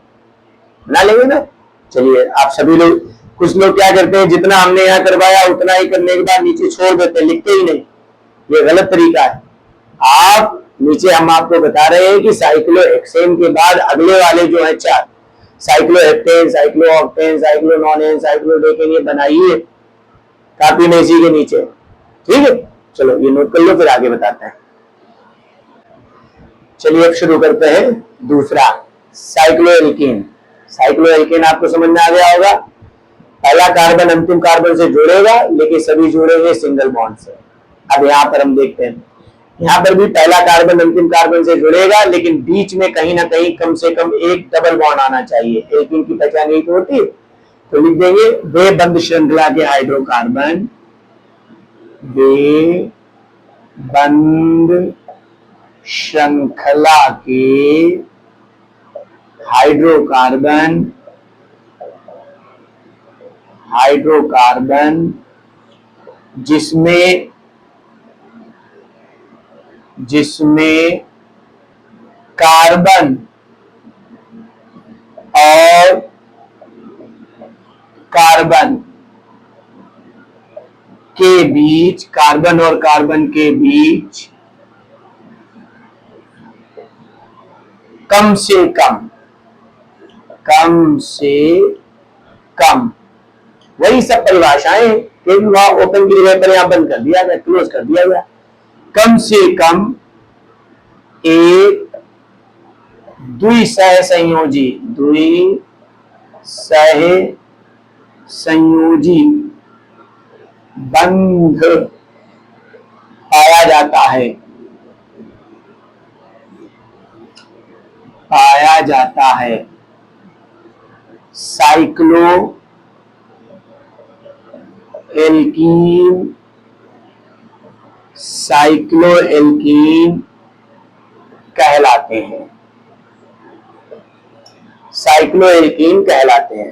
बना लेंगे ना। चलिए, आप सभी लोग, कुछ लोग क्या करते हैं, जितना हमने यहाँ करवाया उतना ही करने के बाद नीचे छोड़ देते हैं, लिखते ही नहीं। ये गलत तरीका है। आप नीचे, हम आपको बता रहे हैं कि साइक्लोहेक्सेन के बाद अगले वाले जो है 4, साइक्लोहेप्टेन, साइक्लोऑक्टेन, साइक्लोनोनेन, साइक्लोडेकेन, ये बनाइए कापी में इसी के नीचे। ठीक है, चलो ये नोट कर लो, फिर आगे बताते हैं। चलिए अब शुरू करते हैं दूसरा, साइक्लोएल्कीन। साइक्लोएल्कीन आपको समझ में आ गया होगा। पहला कार्बन अंतिम कार्बन से जुड़ेगा, लेकिन सभी जुड़ेंगे सिंगल बॉन्ड से। अब यहां पर हम देखते हैं यहाँ पर भी पहला कार्बन अंतिम कार्बन से जुड़ेगा, लेकिन बीच में कहीं ना कहीं कम से कम एक डबल बॉन्ड आना चाहिए। एल्कीन की पहचान यही तो होती है। तो लिख देंगे वे बंद श्रृंखला के हाइड्रोकार्बन, वे बंद श्रृंखला के हाइड्रोकार्बन जिसमें कार्बन और कार्बन के बीच कम से कम वही सब परिभाषाएं, केवल वहां ओपन की जगह पर यहां बंद कर दिया गया, क्लोज कर दिया गया। कम से कम एक द्विसहसंयोजी बंध पाया जाता है साइक्लोएल्कीन कहलाते हैं।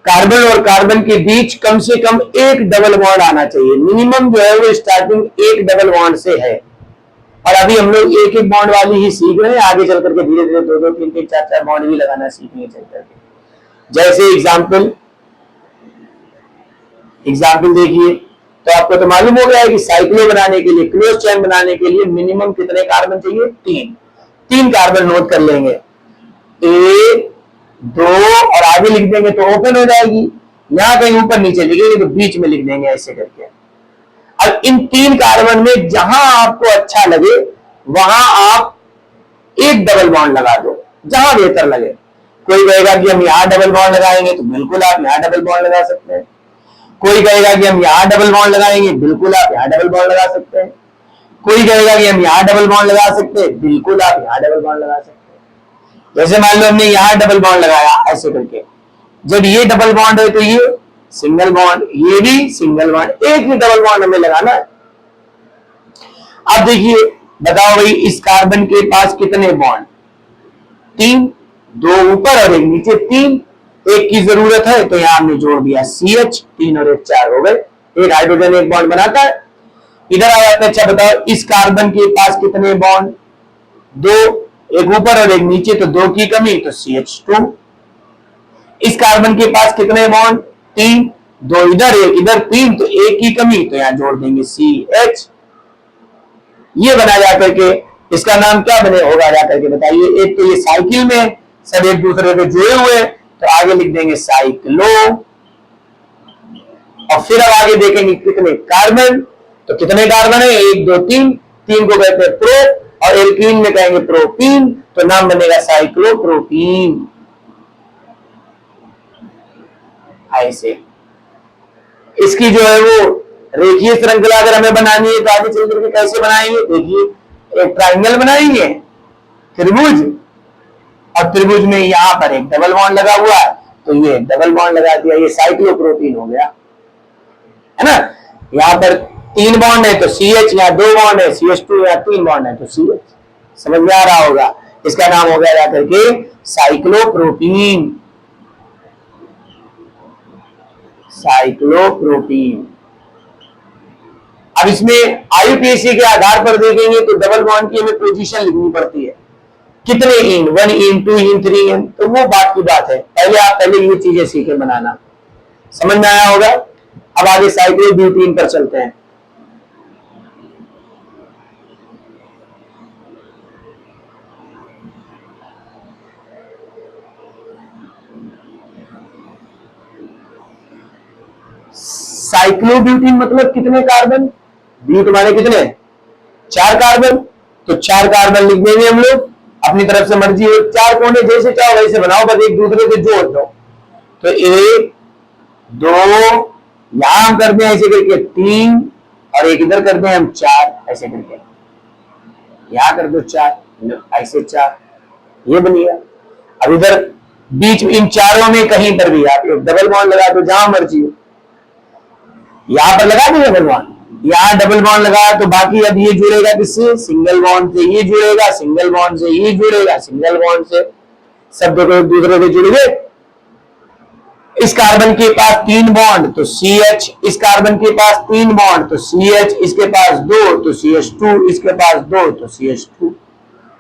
कार्बन और कार्बन के बीच कम से कम एक डबल बॉन्ड आना चाहिए। मिनिमम जो है वो स्टार्टिंग एक डबल बॉन्ड से है, और अभी हम लोग एक एक बॉन्ड वाली ही सीख रहे हैं। आगे चल करके धीरे धीरे दो दो तीन तीन चार चार बॉन्ड भी लगाना सीखेंगे चल करके। जैसे एग्जाम्पल देखिए, तो आपको तो मालूम हो गया है कि साइक्लो बनाने के लिए, क्लोज चेन बनाने के लिए मिनिमम कितने कार्बन चाहिए? तीन कार्बन नोट कर लेंगे, 1 2 और आगे लिख देंगे तो ओपन हो जाएगी। यहां कहीं ऊपर नीचे लिखेंगे तो बीच में लिख देंगे ऐसे करके। अब इन 3 कार्बन में जहां आपको अच्छा लगे वहां आप एक डबल बॉन्ड लगा दो, जहां बेहतर लगे। कोई कहेगा कि हम यहां डबल बॉन्ड लगाएंगे, तो बिल्कुल आप यहां डबल बॉन्ड लगा सकते हैं। कोई कहेगा कि हम यहां डबल बॉन्ड लगाएंगे, बिल्कुल आप यहां डबल बॉन्ड लगा सकते हैं। कोई कहेगा कि हम यहां डबल बॉन्ड लगा सकते हैं, बिल्कुल आप यहां डबल बॉन्ड लगा सकते हैं। जैसे मान लो हमने यहां डबल बॉन्ड लगाया ऐसे करके, जब ये डबल बॉन्ड है तो ये सिंगल बॉन्ड, ये भी सिंगल बॉन्ड, एक ही डबल बॉन्ड हमें लगाना है। अब देखिए, बताओ भाई इस कार्बन के पास कितने बॉन्ड? 3, 2 ऊपर और एक नीचे, 3। एक की जरूरत है तो यहां हमने जोड़ दिया CH, 3 और 1 4 हो गए। एक हाइड्रोजन एक बॉन्ड बनाता है। इधर आ जाते हैं। अच्छा बताओ इस कार्बन के पास कितने बॉन्ड? 2, एक ऊपर और एक नीचे, तो 2 की कमी तो CH2। इस कार्बन के पास कितने बॉन्ड? 3, 2 इधर एक इधर, 3 तो 1 की कमी, तो यहां जोड़ देंगे CH। ये बना जाकर के, इसका नाम क्या बने होगा जाकर के बताइए। एक तो ये साइकिल में सब एक दूसरे पे जुड़े हुए, तो आगे लिख देंगे साइक्लो। और फिर अब आगे देखेंगे कितने कार्बन, तो कितने कार्बन है? 1 2 3, 3 को कहते हैं प्रो, और एल्कीन में कहेंगे प्रोपीन, तो नाम बनेगा साइक्लोप्रोपीन। ऐसे इसकी जो है वो रेखीय श्रृंखला अगर हमें बनानी है तो आगे चल करके कैसे बनाएंगे? देखिए, एक ट्राइंगल बनाएंगे, त्रिभुज, और त्रिभुज में यहां पर एक डबल बॉन्ड लगा हुआ है, तो ये डबल बॉन्ड लगा दिया, ये साइक्लोप्रोपीन हो गया, है ना। यहां पर 3 बॉन्ड है तो CH, यहाँ 2 बॉन्ड है CH2, यहाँ 3 बॉन्ड है तो CH। समझ में आ रहा होगा। इसका नाम हो गया जाकर के साइक्लोप्रोपीन। अब इसमें IUPAC के आधार पर देखेंगे तो डबल बॉन्ड की हमें पोजीशन लिखनी पड़ती है। कितने इन? 1 इन, 2 इन, 3 इन, तो वो बात की बात है। पहले ये चीजें सीखे बनाना। समझ में आया होगा। अब आगे साइक्लोब्यूटीन पर चलते हैं। साइक्लोब्यूटीन मतलब कितने कार्बन? ब्यूट माने कितने? 4 कार्बन, तो 4 कार्बन लिख देंगे हम लोग। अपनी तरफ से मर्जी है, 4 कोने जैसे चाहो वैसे बनाओ, बस एक दूसरे से जोड़ दो। तो 1 2, यहां हम करते हैं ऐसे करके 3 और एक इधर कर दें हम 4, ऐसे करके यहां कर दो 4, ऐसे 4, ये बन गया। अब इधर बीच में इन चारों में कहीं पर भी आप एक डबल बॉन्ड लगा दो, जहां मर्जी हो। यहां पर लगा दो डबल बॉन्ड, यहां डबल बॉन्ड लगाया तो बाकी अब ये जुड़ेगा किससे, सिंगल बॉन्ड से ये जुड़ेगा, सिंगल बॉन्ड से ये जुड़ेगा, सिंगल बॉन्ड से, सब देखो एक दूसरे से जुड़ गए। इस कार्बन के पास 3 बॉन्ड तो CH, इस कार्बन के पास 3 बॉन्ड तो CH, इसके पास 2 तो CH2, इसके पास 2 तो CH2,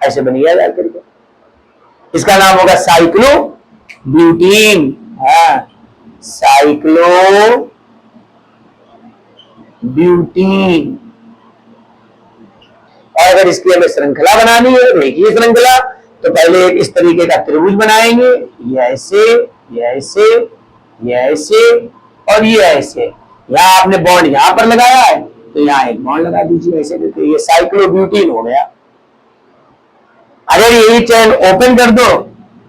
ऐसे बन गया जाकर के। इसका नाम होगा साइक्लो ब्यूटीन। हाँ, साइक्लो ब्यूटीन। और अगर इसकी हमें श्रृंखला बनानी है, रेखीय श्रृंखला, तो पहले एक इस तरीके का त्रिभुज बनाएंगे, ये ऐसे, ये ऐसे, ये ऐसे और ये ऐसे। यहाँ आपने बॉन्ड यहां पर लगाया है तो यहाँ एक बॉन्ड लगा दीजिए, ऐसे देते, ये साइक्लो ब्यूटीन हो गया। अगर यही चैन ओपन कर दो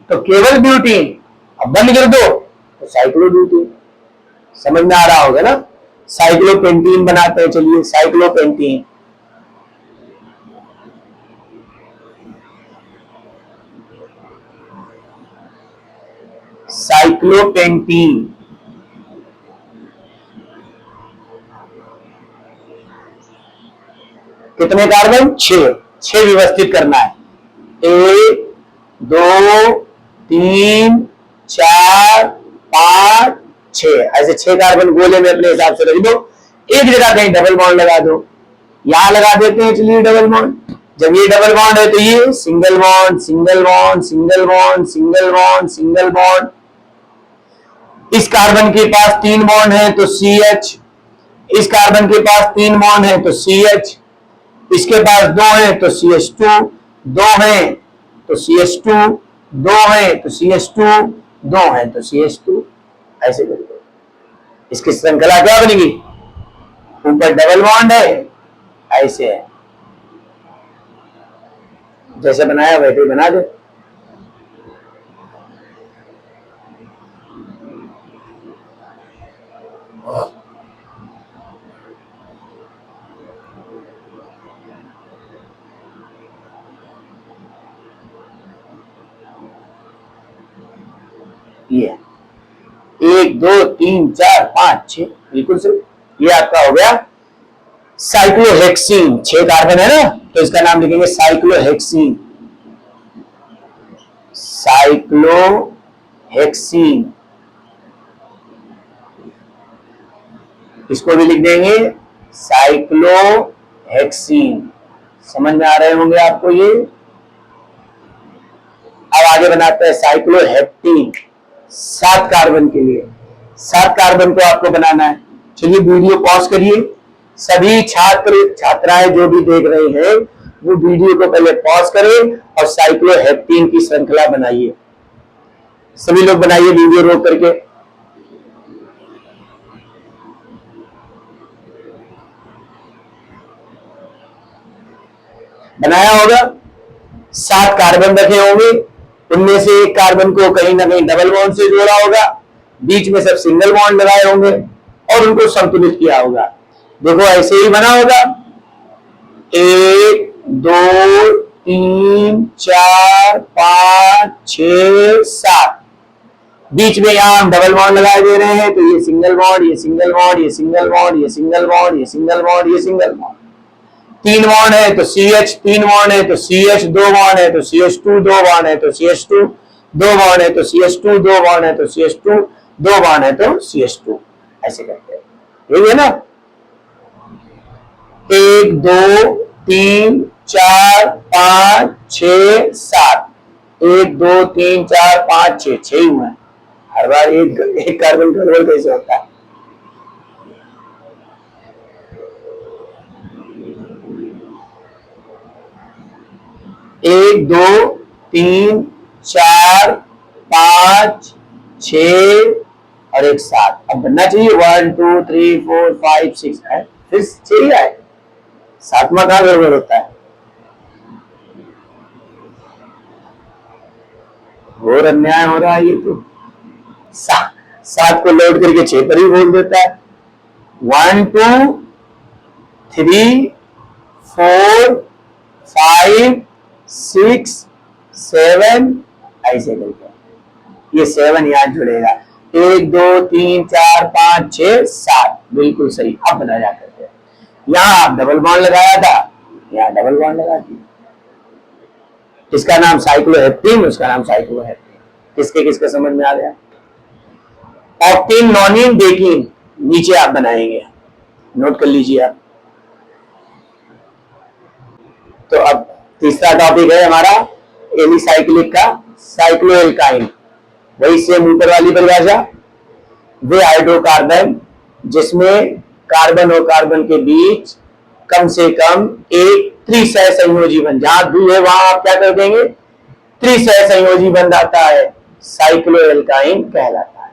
तो केवल ब्यूटीन, अब बंद कर दो तो साइक्लो ब्यूटीन। समझ में आ रहा होगा ना। साइक्लोपेंटीन बनाते हैं, चलिए साइक्लोपेंटीन। साइक्लोपेंटीन कितने कार्बन, 6 व्यवस्थित करना है, 1 2 3 4 5 6, ऐसे 6 कार्बन गोले में अपने हिसाब से रख दो। एक जगह कहीं डबल बॉन्ड लगा दो, यहां लगा देते हैं, चलिए डबल बॉन्ड। जब ये डबल बॉन्ड है तो ये single bond, single bond, single bond, single bond, single bond. इस कार्बन के पास 3 बॉन्ड है तो CH, इस कार्बन के पास 3 बॉन्ड है तो CH, इसके पास 2 है तो CH2, 2 है तो CH2, 2 है तो CH2, 2 है तो CH2, ऐसे करके इसकी श्रृंखला क्या बनेगी, ऊपर डबल बॉन्ड है, ऐसे है, जैसे बनाया वैसे बना दे। ये 1 2 3 4 5 6, बिल्कुल सही। ये आपका हो गया साइक्लोहेक्सीन। 6 कार्बन है ना, तो इसका नाम लिखेंगे साइक्लोहेक्सीन। साइक्लोहेक्सीन, इसको भी लिख देंगे साइक्लोहेक्सीन। समझ में आ रहे होंगे आपको ये। अब आगे बनाते हैं साइक्लोहेप्टीन, 7 कार्बन के लिए। 7 कार्बन को आपको बनाना है। चलिए वीडियो पॉज करिए, सभी छात्र छात्राएं जो भी देख रहे हैं वो वीडियो को पहले पॉज करें और साइक्लोहेप्टीन की श्रृंखला बनाइए। सभी लोग बनाइए वीडियो रोक करके। बनाया होगा, 7 कार्बन रखे होंगे, उनमें से एक कार्बन को कहीं ना कहीं डबल बॉन्ड से जोड़ा होगा, बीच में सब सिंगल बॉन्ड लगाए होंगे और उनको संतुलित किया होगा। देखो ऐसे ही बना होगा, 1 2 3 4 5 6 7, बीच में यहां हम डबल बॉन्ड लगाए दे रहे हैं, तो ये सिंगल बॉन्ड, ये सिंगल बॉन्ड, ये सिंगल बॉन्ड, ये सिंगल बॉन्ड, ये सिंगल बॉन्ड, ये सिंगल बॉन्ड। 3 बॉन्ड है तो CH, 3 बॉन्ड है तो CH, 2 बॉन्ड है तो CH2, 2 बॉन्ड है तो CH2, 2 बॉन्ड है तो CH2, 2 बॉन्ड है तो CH2, 2 बॉन्ड है तो CH2, ऐसे करते हैं। यही है ना, 1 2 3 4 5 6 7, 1 2 3 4 5 6, 6 ही हुआ है। हर बार एक कार्बन गड़बड़ कैसे होता है। एक 2 3 4 5 6 और एक 7। अब बनना चाहिए 1 2 3 4 5 6 है, फिर 6 ही आए, 7वां कहां गड़बड़ होता है। और अन्याय हो रहा है ये तो। 7 को लोड करके 6 पर ही बोल देता है। 1 2 3 4 5 6 7 ऐसे करके ये 7 यहां जुड़ेगा। 1 2 3 4 5 6 7 बिल्कुल सही। अब बना जा करके यहां आप डबल बॉन्ड लगाया था, यहां डबल बॉन्ड लगा दिया। इसका नाम साइक्लोहेप्टेन, उसका नाम साइक्लोहेप्टेन। किसके किसके समझ में आ गया? ऑक्टेन, नॉनिन, डेकिन नीचे आप बनाएंगे, नोट कर लीजिए आप। तो अब तीसरा टॉपिक है हमारा एलिसाइक्लिक का साइक्लोएल्काइन। वही सेम ऊपर वाली परिभाषा, वे हाइड्रोकार्बन जिसमें कार्बन और कार्बन के बीच कम से कम एक त्रिसह संयोजी बंध, जहां द्वि है वहां आप क्या कर देंगे, त्रिसह संयोजी बंध आता है, साइक्लोएल्काइन कहलाता है।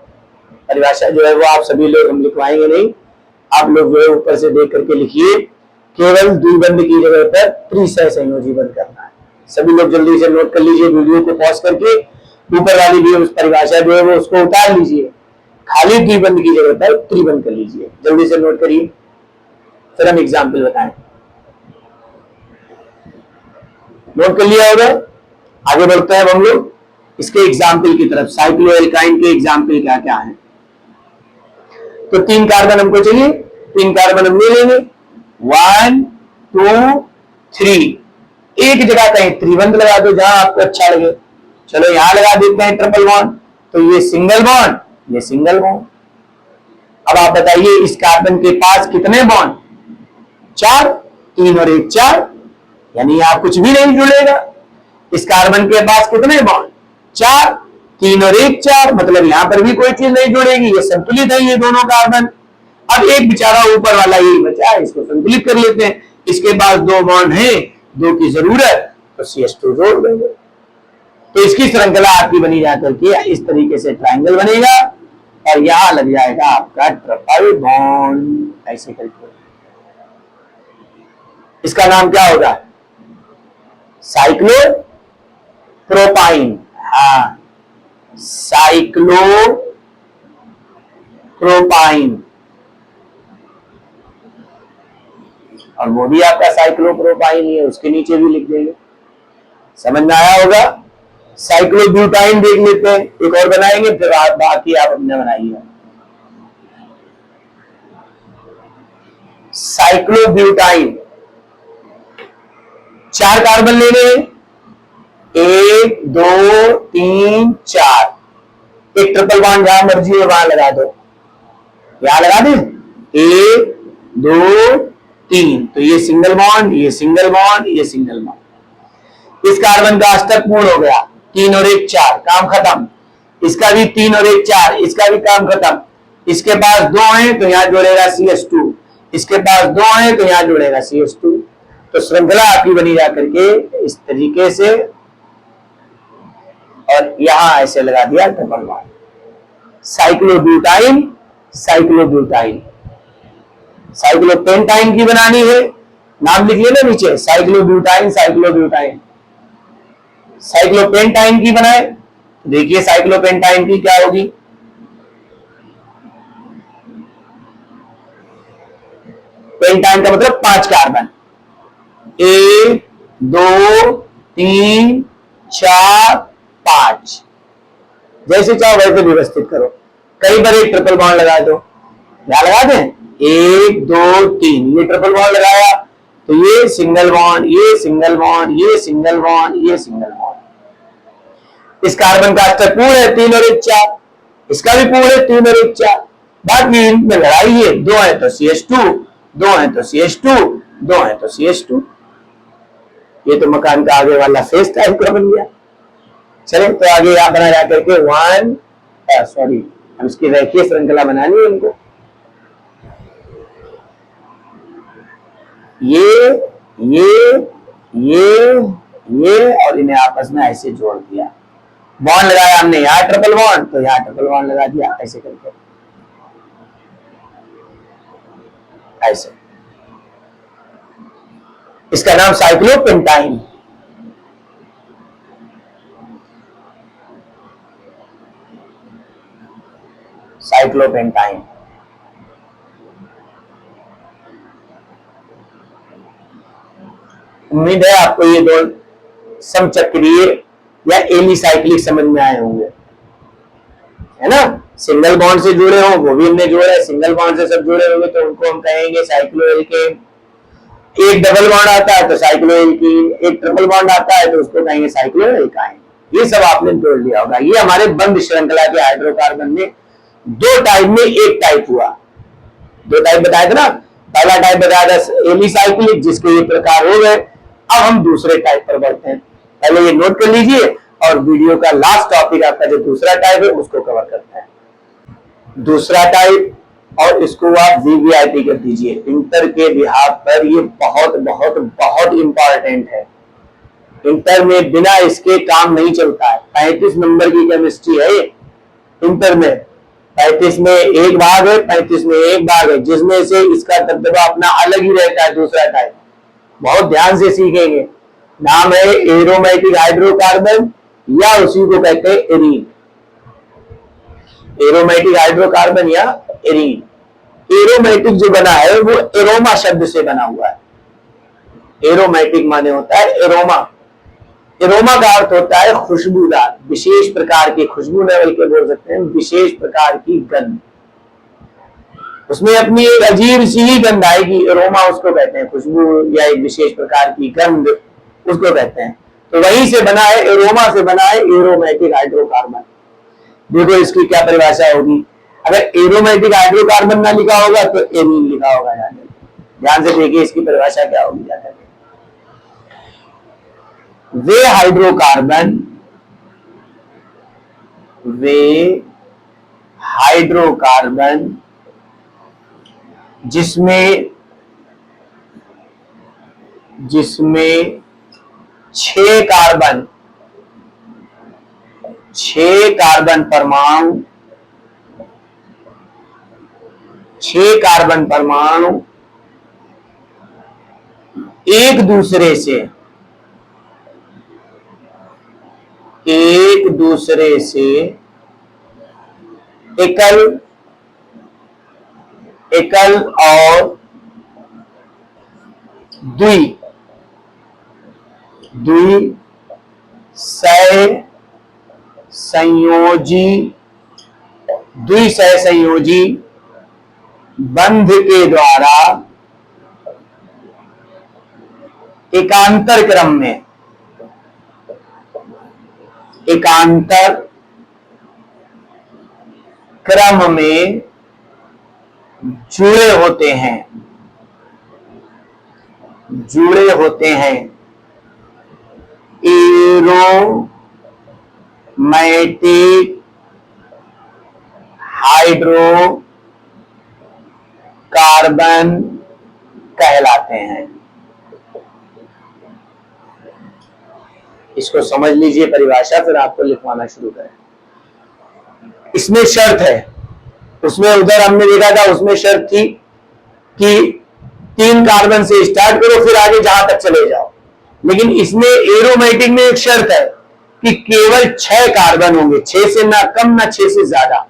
परिभाषा जो है वो आप सभी लोग, हम लिखवाएंगे नहीं, आप लोग जो है ऊपर से देख करके लिखिए। केवल द्विबंध की जगह पर त्रिसह संयोजी बंध करना है। सभी लोग जल्दी से नोट कर लीजिए, वीडियो को पॉज करके ऊपर वाली भी उस परिभाषा जो है वो उसको उतार लीजिए, खाली द्विबंध की जगह पर त्रिबंध कर लीजिए। जल्दी से नोट करिए, फिर हम एग्जाम्पल बताएं। नोट कर लिया होगा? आगे बढ़ते हैं हम लोग इसके एग्जाम्पल की तरफ। साइक्लोएल्काइन के एग्जाम्पल क्या क्या है? तो 3 कार्बन हमको चाहिए, 3 कार्बन हम ले लेंगे, 1 2 3। एक जगह कहीं त्रिबंध लगा दो जहां आपको अच्छा लगे। चलो यहां लगा देते हैं ट्रिपल बॉन्ड, तो ये सिंगल बॉन्ड, ये सिंगल बॉन्ड। अब आप बताइए इस कार्बन के पास कितने बॉन्ड? 4, 3 और 1 4, यानी यहां कुछ भी नहीं जुड़ेगा। इस कार्बन के पास कितने बॉन्ड? 4, 3 और 1 4, मतलब यहां पर भी कोई चीज नहीं जुड़ेगी, ये संतुलित है ये दोनों कार्बन। अब एक बेचारा ऊपर वाला यही बचा है, इसको संतुलित कर लेते हैं। इसके पास 2 बॉन्ड है, 2 की जरूरत, तो CH2 जोड़ देंगे। तो इसकी श्रृंखला आपकी बनी जाकर के इस तरीके से ट्रायंगल बनेगा और यहां लग जाएगा आपका ट्रिपल बॉन्ड ऐसे करके। इसका नाम क्या होगा? Cyclo propyne. हाँ, साइक्लो प्रोपाइन, और वो भी आपका साइक्लोप्रोपाइन ही है, उसके नीचे भी लिख देंगे। समझ में आया होगा? साइक्लोब्यूटाइन देख लेते हैं, एक और बनाएंगे, फिर आप बाकी आप अपने बनाइए। साइक्लोब्यूटाइन 4 कार्बन लेने हैं, 1 2 3 4। एक ट्रिपल बॉन्ड जहां मर्जी है वहां लगा दो, यहां लगा दें, 1 2 3। तो ये सिंगल बॉन्ड, ये सिंगल बॉन्ड, ये सिंगल बॉन्ड। इस कार्बन का अष्टक पूर्ण हो गया, 3 और 1 4, काम खत्म। इसका भी 3 और 1 4, इसका भी काम खत्म। इसके पास 2 है तो यहां जुड़ेगा CH2, इसके पास 2 है तो यहां जुड़ेगा CH2। तो श्रृंखला आपकी बनी जाकर के इस तरीके से, और यहां ऐसे लगा दिया ट्रिपल बॉन्ड। साइक्लोब्यूटाइन, साइक्लोब्यूटाइन। साइक्लोपेंटाइन की बनानी है, नाम लिखिए ना नीचे, साइक्लोब्यूटाइन, साइक्लोब्यूटाइन। साइक्लोपेंटाइन की बनाए, देखिए साइक्लोपेंटाइन की क्या होगी? पेंटाइन का मतलब 5 कार्बन, 1 2 3 4 5। जैसे चाहो वैसे व्यवस्थित करो। कई बार एक ट्रिपल बॉन्ड लगा दो, क्या लगा दें, 1 2 3, ये ट्रिपल बॉन्ड लगाया तो ये सिंगल बॉन्ड, ये सिंगल बॉन्ड, ये सिंगल बॉन्ड, ये सिंगल बॉन्ड। इस कार्बन का अष्टक पूर्ण है 3 और 1 4, इसका भी पूर्ण है 3 और 1 4। बाकी इनमें लड़ाई है, 2 है तो CH2, 2 है तो CH2, 2 है तो CH2। ये तो मकान का आगे वाला फेस टाइप का बन गया। चले तो आगे यहां बना जाकर के 1, सॉरी, हम इसकी रेखीय श्रृंखला बनानी है उनको। ये और इन्हें आपस में ऐसे जोड़ दिया, बॉन्ड लगाया हमने यहां ट्रिपल बॉन्ड, तो यहां ट्रिपल बॉन्ड लगा दिया ऐसे करके, ऐसे। इसका नाम साइक्लोपेंटाइन। साइक्लोपेंटाइन। उम्मीद है आपको ये दो समचक्रीय या एलिसाइक्लिक समझ में आए होंगे, है ना। सिंगल बॉन्ड से जुड़े हो वो भी हमने जोड़ा है, सिंगल बॉन्ड से सब जुड़े होंगे तो उनको हम कहेंगे साइक्लोएल्केन। एक डबल बॉन्ड आता है तो साइक्लोएल्कीन, एक ट्रिपल बॉन्ड आता है तो उसको कहेंगे साइक्लोएल्काइन। ये सब आपने जोड़ लिया होगा। ये हमारे बंद श्रृंखला के हाइड्रोकार्बन में दो टाइप में एक टाइप हुआ, दो टाइप बताए थे ना। पहला टाइप बताया था एलिसाइक्लिक, जिसके ये प्रकार हो गए। अब हम दूसरे टाइप पर बढ़ते हैं, पहले ये नोट कर लीजिए और वीडियो का लास्ट टॉपिक आपका जो दूसरा टाइप है उसको कवर करते हैं। दूसरा टाइप, और इसको आप वीवीआईपी कर दीजिए इंटर के बिहार पर, ये बहुत बहुत बहुत इंपॉर्टेंट है। इंटर में बिना इसके काम नहीं चलता है। 35 नंबर की केमिस्ट्री है ये इंटर में। 35 में एक भाग है, 35 में एक भाग है, जिसमें से इसका दबदबा अपना अलग ही रहता है। दूसरा टाइप बहुत ध्यान से सीखेंगे, नाम है एरोमेटिक हाइड्रोकार्बन या उसी को कहते हैं एरीन। एरोमेटिक हाइड्रोकार्बन या एरीन। एरोमेटिक जो बना है वो एरोमा शब्द से बना हुआ है। एरोमेटिक माने होता है एरोमा। एरोमा का अर्थ होता है खुशबूदार, विशेष प्रकार की खुशबू, न बल्कि बोल सकते हैं विशेष प्रकार की गंध। उसमें अपनी एक अजीब सी ही गंध आएगी, एरोमा उसको कहते हैं, खुशबू या एक विशेष प्रकार की गंध उसको कहते हैं। तो वहीं से बना है, एरोमा से बना है एरोमेटिक हाइड्रोकार्बन। देखो इसकी क्या परिभाषा होगी, अगर एरोमेटिक हाइड्रोकार्बन ना लिखा होगा तो एरीन लिखा होगा। ध्यान से देखिए इसकी परिभाषा क्या होगी। वे हाइड्रोकार्बन जिसमें 6 कार्बन परमाणु एक दूसरे से एकल और द्विसहसंयोजी बंध के द्वारा एकांतर क्रम में जुड़े होते हैं। एरोमेटिक हाइड्रोकार्बन कहलाते हैं। इसको समझ लीजिए परिभाषा, फिर आपको लिखवाना शुरू करें। इसमें शर्त है, उसमें उधर हमने देखा था, उसमें शर्त थी कि 3 कार्बन से स्टार्ट करो फिर आगे जहां तक चले जाओ। लेकिन इसमें एरोमेटिक में एक शर्त है कि केवल 6 कार्बन होंगे, 6 से ना कम ना 6 से ज्यादा।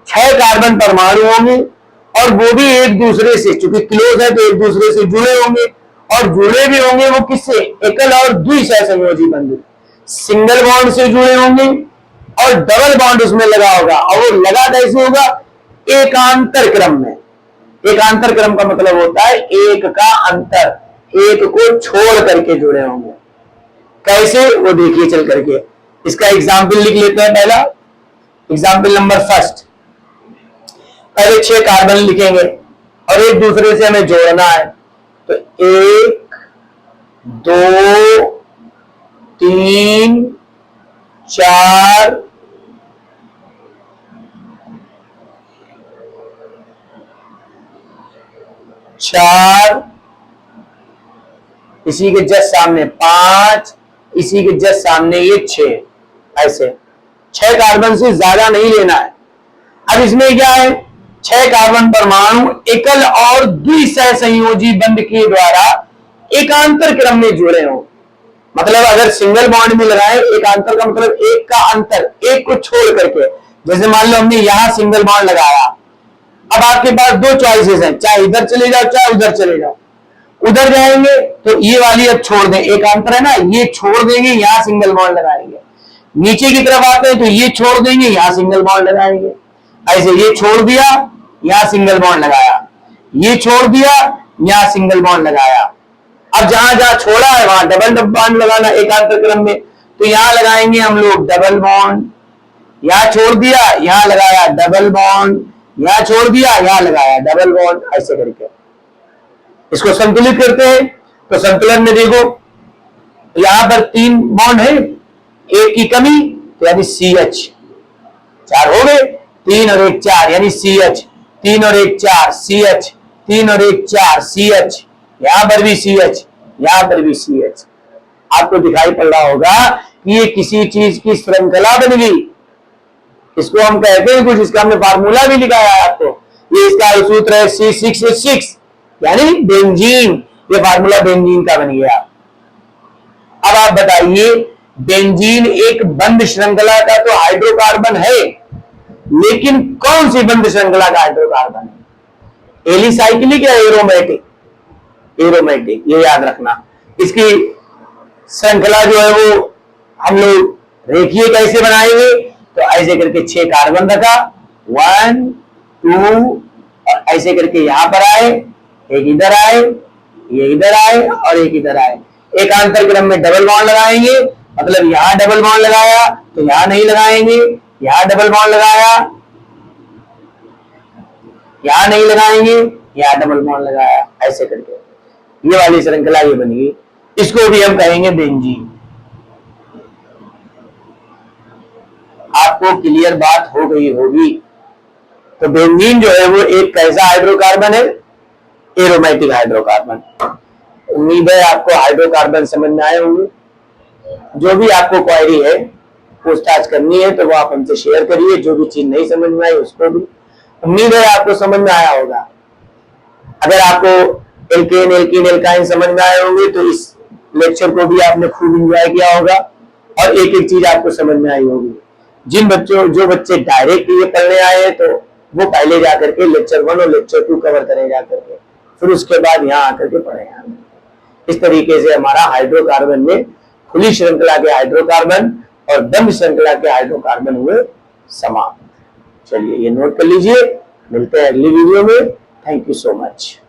6 कार्बन परमाणु होंगे और वो भी एक दूसरे से, चूंकि क्लोज है तो एक दूसरे से जुड़े होंगे, और जुड़े भी होंगे वो किससे, एकल और द्विसहसंयोजी बंधु। सिंगल बॉन्ड से जुड़े होंगे और डबल बॉन्ड उसमें लगा होगा, और वो लगा कैसे होगा, एकांतर क्रम में। एकांतर क्रम का मतलब होता है एक का अंतर, एक को छोड़ करके जुड़े होंगे। कैसे वो देखिए चल करके। इसका एग्जाम्पल लिख लेते हैं। पहला एग्जाम्पल नंबर फर्स्ट, पहले 6 कार्बन लिखेंगे और एक दूसरे से हमें जोड़ना है। तो 1 2 3 4 इसी के जस्ट सामने 5, इसी के जस्ट सामने ये 6, ऐसे 6 कार्बन से ज्यादा नहीं लेना है। अब इसमें क्या है, 6 कार्बन परमाणु एकल और द्विसहसंयोजी बंध के द्वारा एकांतर क्रम में जुड़े हो। मतलब अगर सिंगल बॉन्ड में लगाए, एकांतर का मतलब एक का अंतर, एक को छोड़ करके। जैसे मान लो हमने यहां सिंगल बॉन्ड लगाया, अब आपके पास 2 चॉइसेस हैं, चाहे इधर चले जाओ चाहे उधर चले जाओ। उधर जाएंगे तो ये वाली अब छोड़ दें, एक अंतर है ना, ये छोड़ देंगे, यहां सिंगल बॉन्ड लगाएंगे। नीचे की तरफ आते हैं तो ये छोड़ देंगे, यहां सिंगल बॉन्ड लगाएंगे। ऐसे ये छोड़ दिया, यहां सिंगल बॉन्ड लगाया, ये छोड़ दिया, यहां सिंगल बॉन्ड लगाया। अब जहां जहां छोड़ा है वहां डबल बॉन्ड लगाना एकांतर क्रम में, तो यहां लगाएंगे हम लोग डबल बॉन्ड, यहां छोड़ दिया, यहां लगाया डबल बॉन्ड, यहां छोड़ दिया, यहां लगाया डबल बॉन्ड, ऐसे करके इसको संतुलित करते हैं। तो संतुलन में देखो यहां पर 3 बॉन्ड है, एक की कमी तो यानी CH, 4 हो गए, 3 और 1 4 यानी CH, 3 और 1 4 CH, 3 और 1 4 CH, यहां पर भी CH, यहां पर भी CH। आपको दिखाई पड़ रहा होगा कि ये किसी चीज की श्रृंखला बन गई। इसको हम कहते हैं कुछ, इसका हमने फार्मूला भी लिखा है आपको, ये इसका सूत्र है C6H6 यानी बेंजीन, ये फार्मूला बेंजीन का बन गया। अब आप बताइए, बेंजीन एक बंद श्रृंखला का तो हाइड्रोकार्बन है, लेकिन कौन सी बंद श्रृंखला का हाइड्रोकार्बन है? एलिसाइक्लिक या एरोमेटिक? एरोमेटिक, ये याद रखना। इसकी श्रृंखला जो है वो हम लोग रेखीय कैसे बनाएंगे, तो ऐसे करके 6 कार्बन रखा, 1 2 और ऐसे करके यहां पर आए, एक इधर आए, ये इधर आए और एक इधर आए। एकांतर क्रम में डबल बॉन्ड लगाएंगे, मतलब यहां डबल बॉन्ड लगाया तो यहां नहीं लगाएंगे, यहां डबल बॉन्ड लगाया, यहां नहीं लगाएंगे, यहां डबल बॉन्ड लगाया, ऐसे करके ये वाली श्रृंखला ये बन गई। इसको भी हम कहेंगे बेंजीन। आपको क्लियर बात हो गई होगी। तो बेंजीन जो है वो एक कैसा हाइड्रोकार्बन है? Aromatic hydrocarbon. उम्मीद है आपको हाइड्रोकार्बन समझ में आए होंगे। जो भी आपको क्वेरी है, पूछताछ करनी है तो वो आप हमसे शेयर करिए। जो भी चीज नहीं समझ में आई उसको भी, उम्मीद है आपको समझ में आया होगा। अगर आपको एल्केन एल्कीन एल्काइन समझ में आए होंगे तो इस लेक्चर को भी आपने खूब एंजॉय किया होगा और एक एक चीज आपको समझ में आई होगी। जो बच्चे डायरेक्ट ये पढ़ने आए हैं तो वो पहले जाकर के लेक्चर 1 और लेक्चर 2 कवर करें जाकर के, फिर उसके बाद यहाँ आकर के पढ़े। इस तरीके से हमारा हाइड्रोकार्बन में खुली श्रृंखला के हाइड्रोकार्बन और बंद श्रृंखला के हाइड्रोकार्बन हुए समाप्त। चलिए ये नोट कर लीजिए, मिलते हैं अगली वीडियो में। Thank you so much.